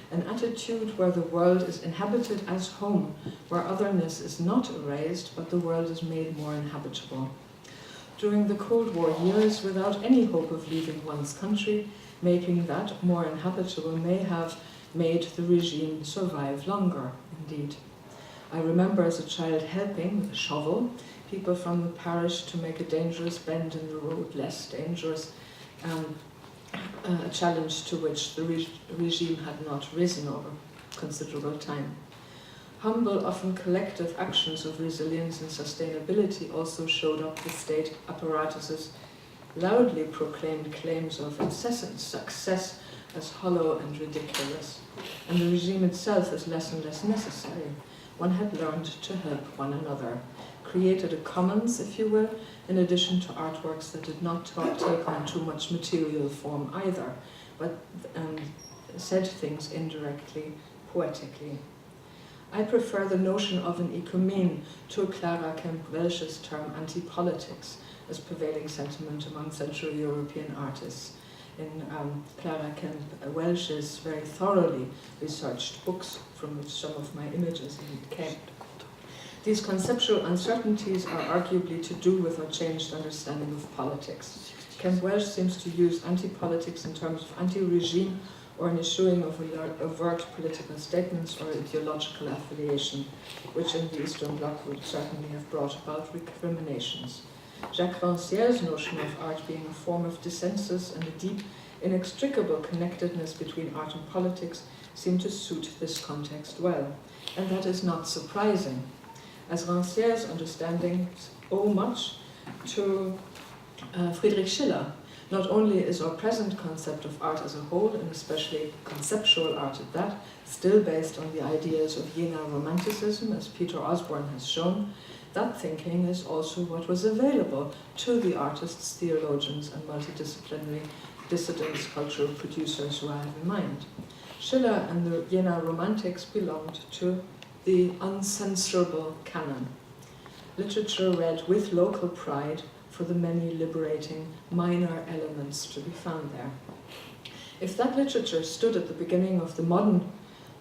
an attitude where the world is inhabited as home, where otherness is not erased, but the world is made more inhabitable. During the Cold War years, without any hope of leaving one's country, making that more inhabitable may have made the regime survive longer, indeed. I remember as a child helping with a shovel people from the parish to make a dangerous bend in the road less dangerous, a challenge to which the regime had not risen over considerable time. Humble, often collective actions of resilience and sustainability also showed up the state apparatuses loudly proclaimed claims of incessant success as hollow and ridiculous, and the regime itself as less and less necessary. One had learned to help one another, created a commons, if you will, in addition to artworks that did not take on too much material form either, but said things indirectly, poetically. I prefer the notion of an ecumene to Clara Kemp-Welch's term anti-politics as prevailing sentiment among Central European artists. In Clara Kemp-Welch's very thoroughly researched books, from which some of my images came. These conceptual uncertainties are arguably to do with our changed understanding of politics. Kemp-Welch seems to use anti-politics in terms of anti-regime or an issuing of overt political statements or ideological affiliation, which in the Eastern Bloc would certainly have brought about recriminations. Jacques Rancière's notion of art being a form of dissensus and a deep, inextricable connectedness between art and politics seem to suit this context well, and that is not surprising, as Rancière's understandings owe much to Friedrich Schiller. Not only is our present concept of art as a whole, and especially conceptual art at that, still based on the ideas of Jena Romanticism, as Peter Osborne has shown, that thinking is also what was available to the artists, theologians, and multidisciplinary dissidents, cultural producers who I have in mind. Schiller and the Jena Romantics belonged to the uncensorable canon. Literature read with local pride for the many liberating minor elements to be found there. If that literature stood at the beginning of the modern,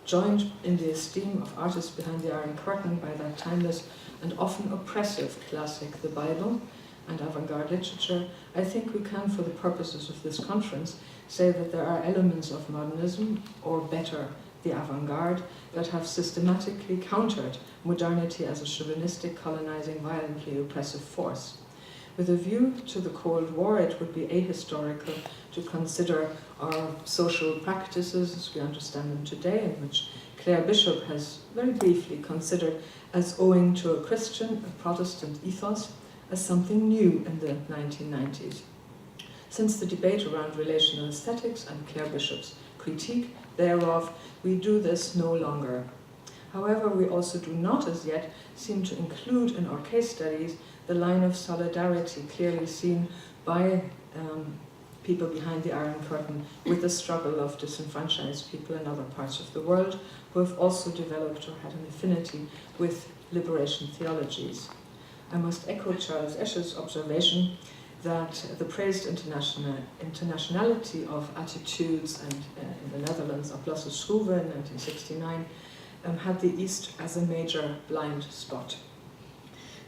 joined in the esteem of artists behind the Iron Curtain by that timeless and often oppressive classic, the Bible, and avant-garde literature, I think we can, for the purposes of this conference, say that there are elements of modernism, or better, the avant-garde, that have systematically countered modernity as a chauvinistic, colonizing, violently oppressive force. With a view to the Cold War, it would be ahistorical to consider our social practices as we understand them today, in which Claire Bishop has very briefly considered as owing to a Christian, a Protestant ethos, as something new in the 1990s. Since the debate around relational aesthetics and Claire Bishop's critique thereof, we do this no longer. However, we also do not as yet seem to include in our case studies the line of solidarity clearly seen by people behind the Iron Curtain with the struggle of disenfranchised people in other parts of the world who have also developed or had an affinity with liberation theologies. I must echo Charles Esch's observation that the praised internationality of attitudes and in the Netherlands, Applaus Schroeven in 1969, had the East as a major blind spot.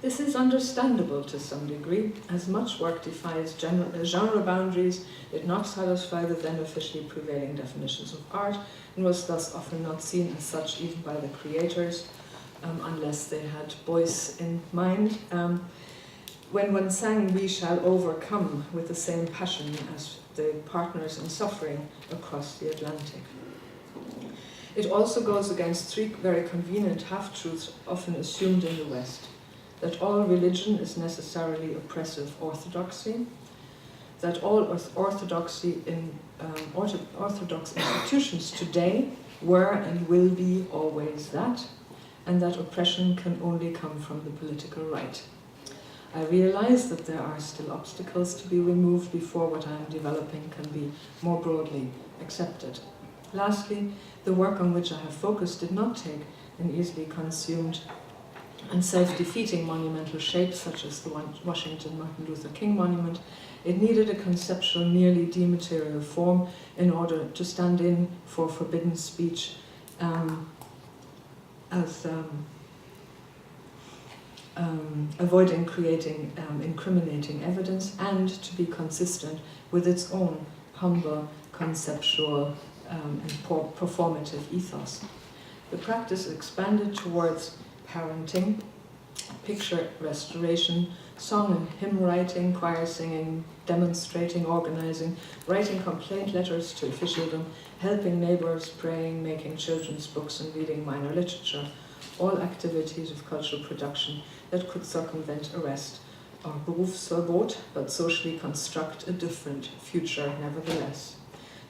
This is understandable to some degree, as much work defies genre boundaries, did not satisfy the then officially prevailing definitions of art, and was thus often not seen as such even by the creators, unless they had Beuys in mind. When one sang "We Shall Overcome" with the same passion as the partners in suffering across the Atlantic. It also goes against three very convenient half-truths often assumed in the West. that all religion is necessarily oppressive orthodoxy, that all orthodox institutions today were and will be always that, and that oppression can only come from the political right. I realize that there are still obstacles to be removed before what I am developing can be more broadly accepted. Lastly, the work on which I have focused did not take an easily consumed and self-defeating monumental shape such as the Washington Martin Luther King monument. It needed a conceptual, nearly dematerial form in order to stand in for forbidden speech avoiding creating incriminating evidence, and to be consistent with its own humble, conceptual and performative ethos. The practice expanded towards parenting, picture restoration, song and hymn writing, choir singing, demonstrating, organizing, writing complaint letters to officialdom, helping neighbors, praying, making children's books and reading minor literature, all activities of cultural production that could circumvent arrest or Berufsverbot, but socially construct a different future nevertheless.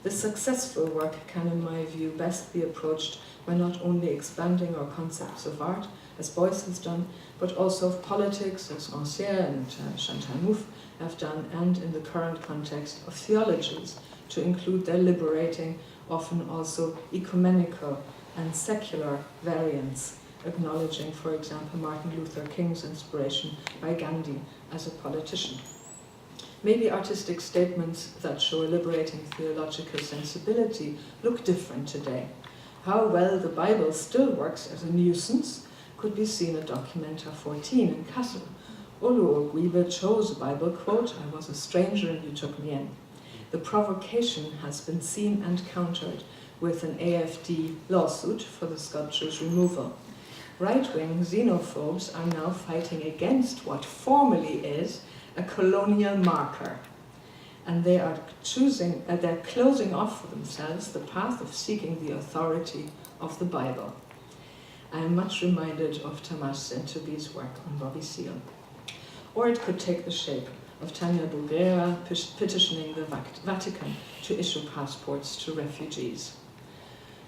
This successful work can, in my view, best be approached by not only expanding our concepts of art, as Beuys has done, but also of politics, as Ancière and Chantal Mouffe have done, and in the current context of theologies, to include their liberating, often also ecumenical and secular variants, acknowledging, for example, Martin Luther King's inspiration by Gandhi as a politician. Maybe artistic statements that show a liberating theological sensibility look different today. How well the Bible still works as a nuisance could be seen at Documenta 14 in Kassel. Olu Ogwibe chose a Bible quote, "I was a stranger and you took me in." The provocation has been seen and countered with an AFD lawsuit for the sculpture's removal. Right-wing xenophobes are now fighting against what formally is a colonial marker, and they are they're closing off for themselves the path of seeking the authority of the Bible. I am much reminded of Tamás Zentubi's work on Bobby Seale. Or it could take the shape of Tania Bruguera petitioning the Vatican to issue passports to refugees.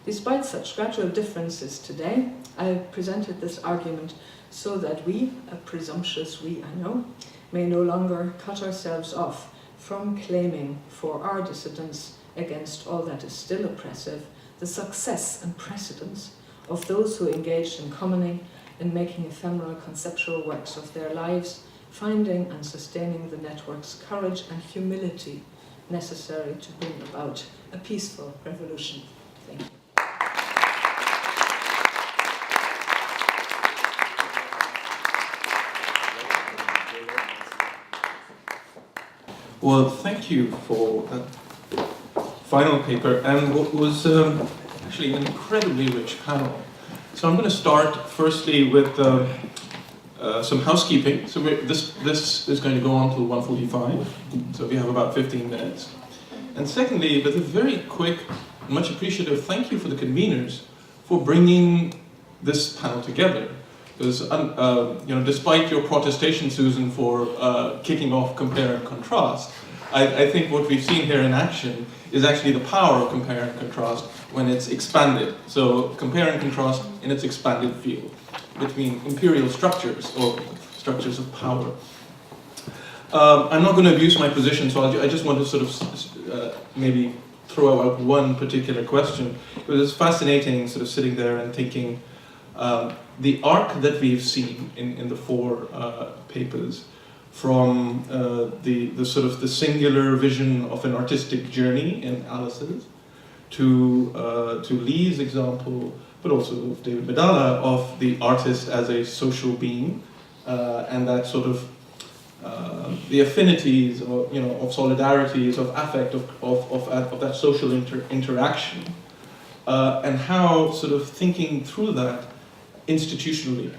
Despite such gradual differences today, I have presented this argument so that we, a presumptuous we I know, may no longer cut ourselves off from claiming for our dissidence against all that is still oppressive the success and precedence of those who engaged in commoning in making ephemeral conceptual works of their lives, finding and sustaining the network's courage and humility necessary to bring about a peaceful revolution. Thank you. Well, thank you for that final paper and what was actually an incredibly rich panel. So I'm going to start firstly with some housekeeping. So this is going to go on till 1:45, so we have about 15 minutes. And secondly, with a very quick, much appreciative thank you for the conveners for bringing this panel together. Because despite your protestation, Susan, for kicking off compare and contrast, I think what we've seen here in action is actually the power of compare and contrast when it's expanded. So compare and contrast in its expanded field between imperial structures or structures of power. I'm not going to abuse my position, so I just want to sort of maybe throw out one particular question. Because it's fascinating sort of sitting there and thinking, the arc that we've seen in the four papers, from the sort of the singular vision of an artistic journey in Alice's, to Lee's example, but also of David Medalla, of the artist as a social being, and that sort of the affinities of solidarities, of affect, of that social interaction, and how sort of thinking through that institutionally,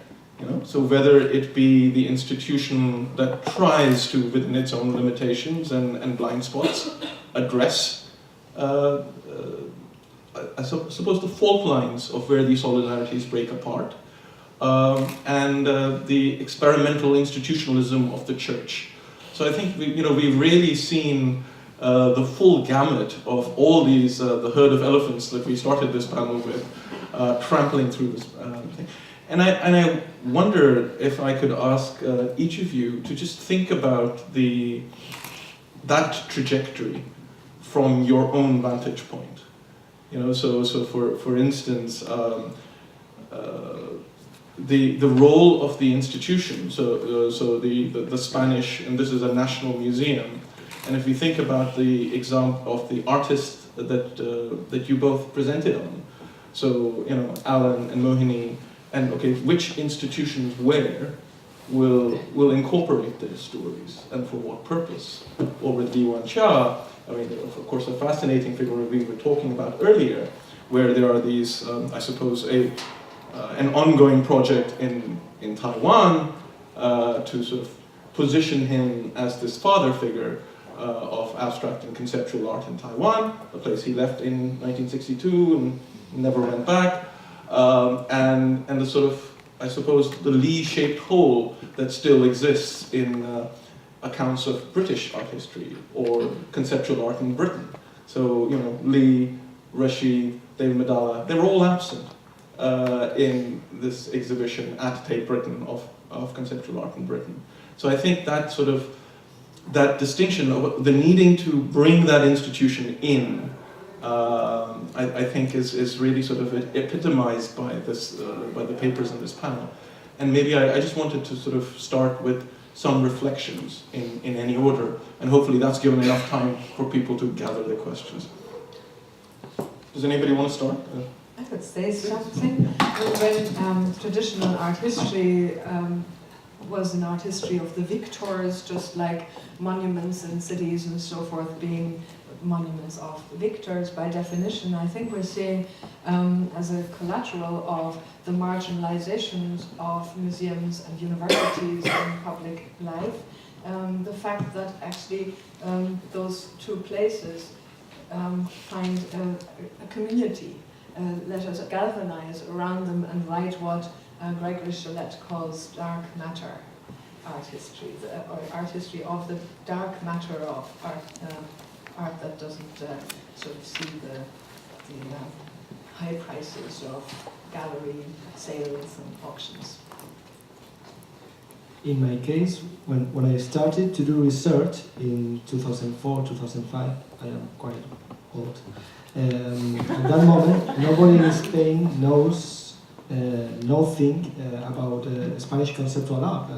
so whether it be the institution that tries to, within its own limitations and blind spots, address, I suppose, the fault lines of where these solidarities break apart, and the experimental institutionalism of the church. So I think we've really seen the full gamut of all these, the herd of elephants that we started this panel with, trampling through this thing. And I wonder if I could ask each of you to just think about that trajectory from your own vantage point. So for instance, the role of the institution. So the Spanish, and this is a national museum. And if we think about the example of the artists that you both presented on, so Alan and Mohini, and which institutions where will incorporate their stories and for what purpose? Or with Yuan-chia, of course, a fascinating figure we were talking about earlier, where there are these, I suppose, an ongoing project in Taiwan to sort of position him as this father figure of abstract and conceptual art in Taiwan, a place he left in 1962 and never went back, and the sort of, I suppose, the Lee-shaped hole that still exists in accounts of British art history or conceptual art in Britain. So, Lee, Rashid, David Medalla, they're all absent in this exhibition at Tate Britain of conceptual art in Britain. So I think that that distinction of the needing to bring that institution in, I think is really sort of epitomized by the papers in this panel. And maybe I just wanted to sort of start with some reflections in any order, and hopefully that's given enough time for people to gather their questions. Does anybody want to start? I could say something. When traditional art history was an art history of the victors, just like monuments in cities and so forth being monuments of victors by definition, I think we're seeing as a collateral of the marginalizations of museums and universities in public life, the fact that actually those two places find a community. Let us galvanize around them and write what Gregory Chalette calls dark matter art history, or art history of the dark matter of art that doesn't sort of see the high prices of gallery sales and auctions. In my case, when I started to do research in 2004, 2005, I am quite old. At that moment, nobody in Spain knows nothing about Spanish conceptual art.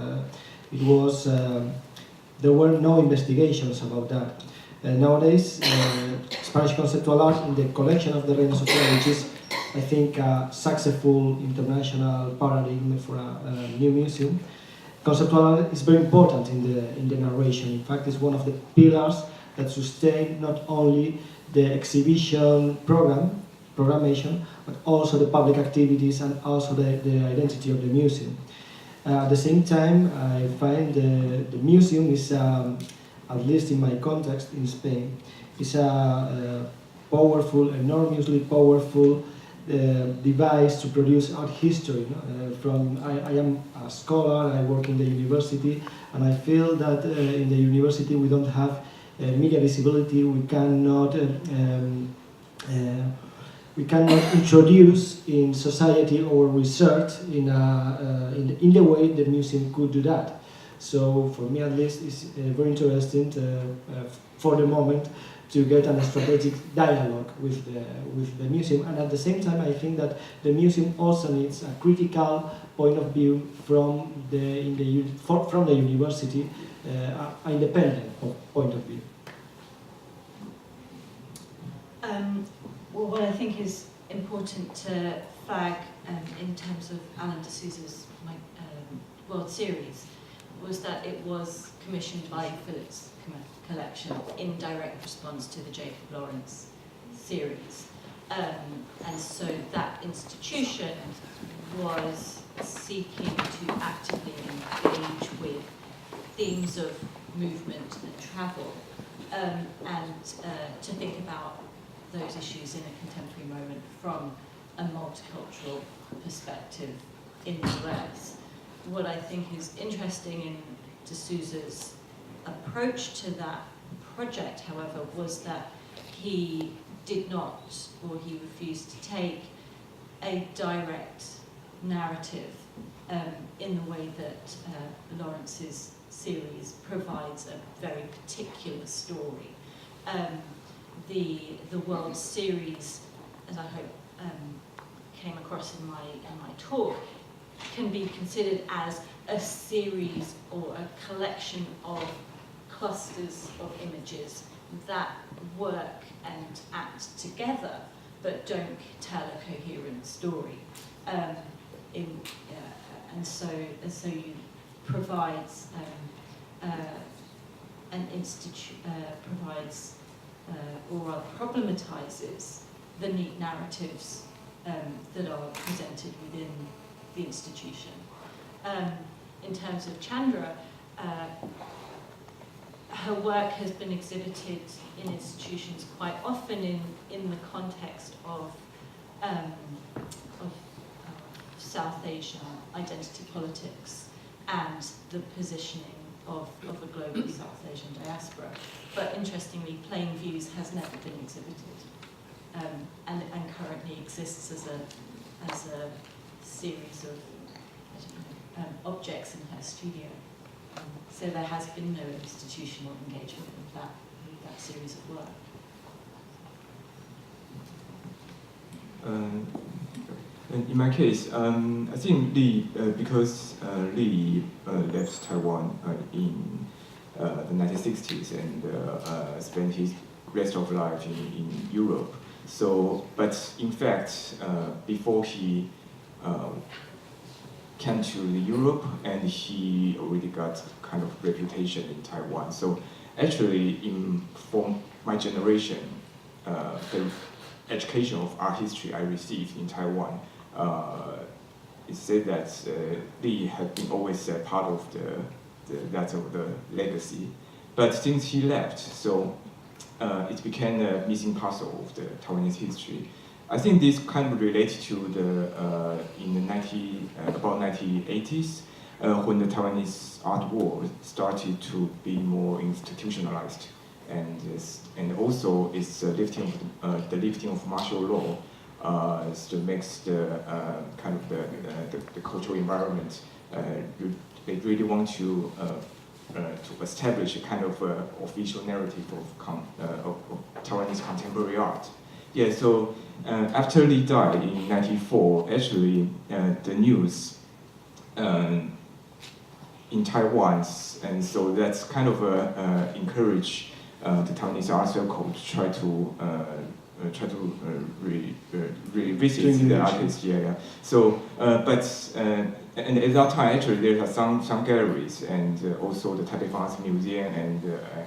There were no investigations about that. Nowadays, Spanish conceptual art in the collection of the Reina Sofía, which is, I think, a successful international paradigm for a new museum. Conceptual art is very important in the narration. In fact, it's one of the pillars that sustain not only the exhibition programmation, but also the public activities and also the identity of the museum. At the same time, I find the museum is, at least in my context in Spain, is a powerful, enormously powerful device to produce art history. I am a scholar, I work in the university, and I feel that in the university we don't have media visibility. We cannot introduce in society our research in the way the museum could do that. So for me, at least, it's very interesting for the moment to get a strategic dialogue with the museum, and at the same time, I think that the museum also needs a critical point of view from the university, an independent point of view. Well, what I think is important to flag in terms of Alan de Souza's World Series was that it was commissioned by Phillips Collection in direct response to the Jacob Lawrence series. And so that institution was seeking to actively engage with themes of movement and travel, and to think about those issues in a contemporary moment from a multicultural perspective, in the US. What I think is interesting in de Souza's approach to that project, however, was that he did not, or he refused to take a direct narrative in the way that Lawrence's series provides a very particular story. The World Series, as I hope came across in my talk, can be considered as a series or a collection of clusters of images that work and act together but don't tell a coherent story. And so you provides an institute provides or rather problematizes the neat narratives that are presented within the institution. In terms of Chandra, her work has been exhibited in institutions quite often in the context of South Asian identity politics and the positioning of a global South Asian diaspora. But interestingly, Plain Views has never been exhibited, and currently exists as a series of objects in her studio. So there has been no institutional engagement with that series of work. In my case, I think Lee, because Lee left Taiwan in the 1960s and spent his rest of life in Europe. So, but in fact, before he came to Europe, and he already got kind of reputation in Taiwan. So actually, for my generation, the education of art history I received in Taiwan, it said that Lee had been always part of the legacy. But since he left, so it became a missing puzzle of the Taiwanese history. I think this kind of relates to in the about 1980s, when the Taiwanese art world started to be more institutionalized, and also it's the lifting of martial law, so makes the kind of the cultural environment. They really want to establish a kind of official narrative of Taiwanese contemporary art. Yeah, so after Lee died in '94, actually the news in Taiwan, and so that's kind of encourage the Taiwanese art circle to try to revisit the artist. Yeah. So, and at that time, actually, there are some galleries and also the Taipei Fine Arts Museum and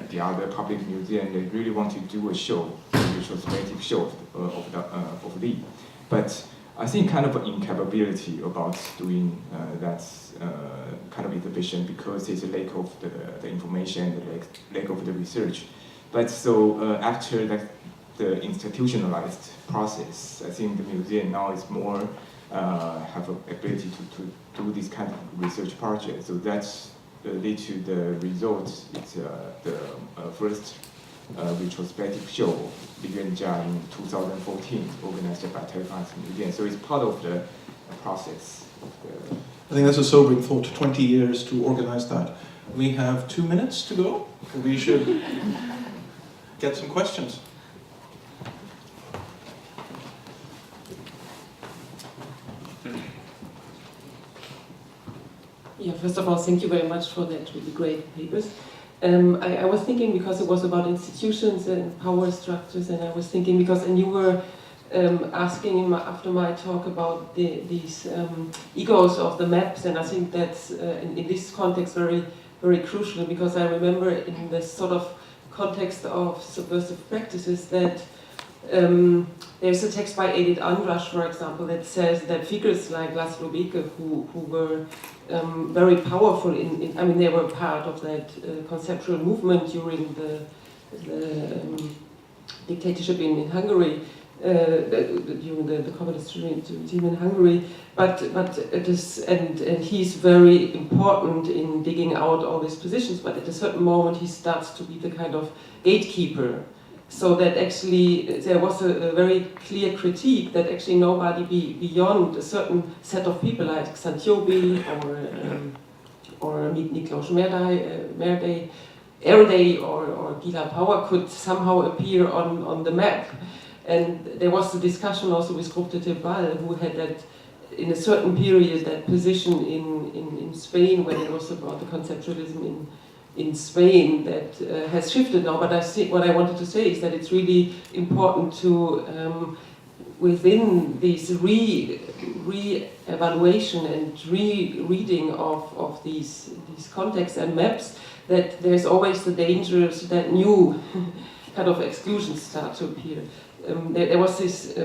the other public museum. They really want to do a show, a retrospective show of Lee, but I think kind of an incapability about doing that kind of exhibition because there's a lack of the information, the lack of the research. But so after the institutionalized process, I think the museum now is more have an ability to do this kind of research project. So that's lead to the results. It's the first retrospective show, Yuan-chia, in 2014, organized by Taipei Fine Arts Museum. So it's part of the process. I think that's a sobering thought, 20 years to organize that. We have 2 minutes to go. We should get some questions. Yeah, first of all, thank you very much for that really great papers. I was thinking, because it was about institutions and power structures, and I was thinking and you were asking after my talk about these egos of the maps, and I think that's in this context very, very crucial, because I remember in this sort of context of subversive practices that there's a text by Edith Andrasch, for example, that says that figures like Laszlo Beke, who were very powerful I mean, they were part of that conceptual movement during the dictatorship in Hungary, during the communist regime in Hungary. But it is, and he's very important in digging out all these positions. But at a certain moment, he starts to be the kind of gatekeeper. So that actually there was a very clear critique that actually nobody beyond a certain set of people like Xantiobi or Miklós Erdély or Gila Power could somehow appear on the map. And there was a discussion also with Groupe de Tebal, who had that in a certain period that position in Spain when it was about the conceptualism in Spain that has shifted now. But I see, what I wanted to say is that it's really important to within this re-evaluation and re-reading of these contexts and maps, that there's always the dangers that new kind of exclusions start to appear. There was this,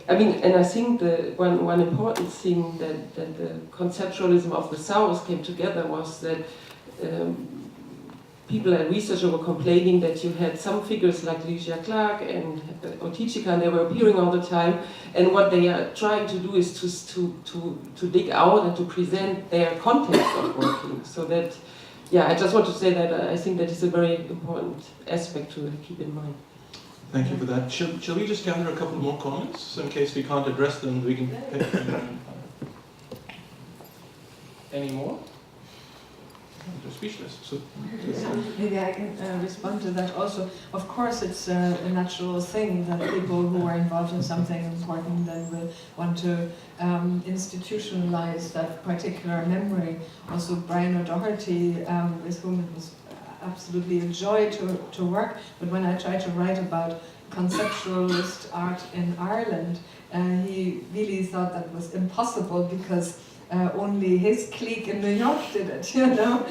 I mean, and I think the one important thing that the conceptualism of the South came together was that people and researchers were complaining that you had some figures like Lygia Clark and Otichika, and they were appearing all the time, and what they are trying to do is to dig out and to present their context of working, so that, yeah, I just want to say that I think that is a very important aspect to keep in mind. Thank you for that. Shall we just gather a couple more comments, so in case we can't address them, we can pick them. Any more? They're speechless. So, maybe I can respond to that also. Of course, it's a natural thing that people who are involved in something important then will want to institutionalize that particular memory. Also, Brian O'Doherty, with whom it was absolutely a joy to work, but when I tried to write about conceptualist art in Ireland, he really thought that was impossible because only his clique in New York did it, you know.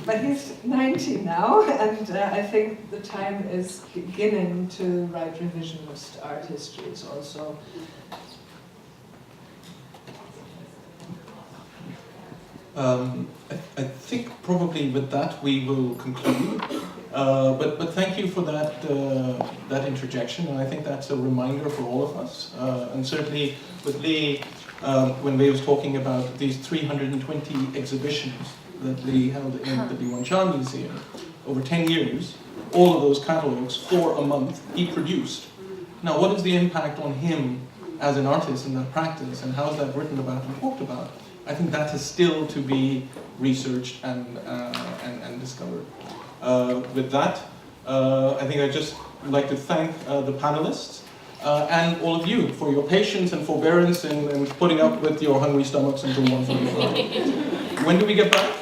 But he's 90 now, and I think the time is beginning to write revisionist art histories also. I think probably with that we will conclude. But thank you for that interjection, and I think that's a reminder for all of us. And certainly with Lee, when Lee was talking about these 320 exhibitions that Lee held in the Yuan-chia Museum over 10 years, all of those catalogs for a month he produced. Now, what is the impact on him as an artist in that practice, and how is that written about and talked about? I think that is still to be researched and discovered. With that, I think I'd just like to thank the panelists and all of you for your patience and forbearance in putting up with your hungry stomachs until 1:45. When do we get back?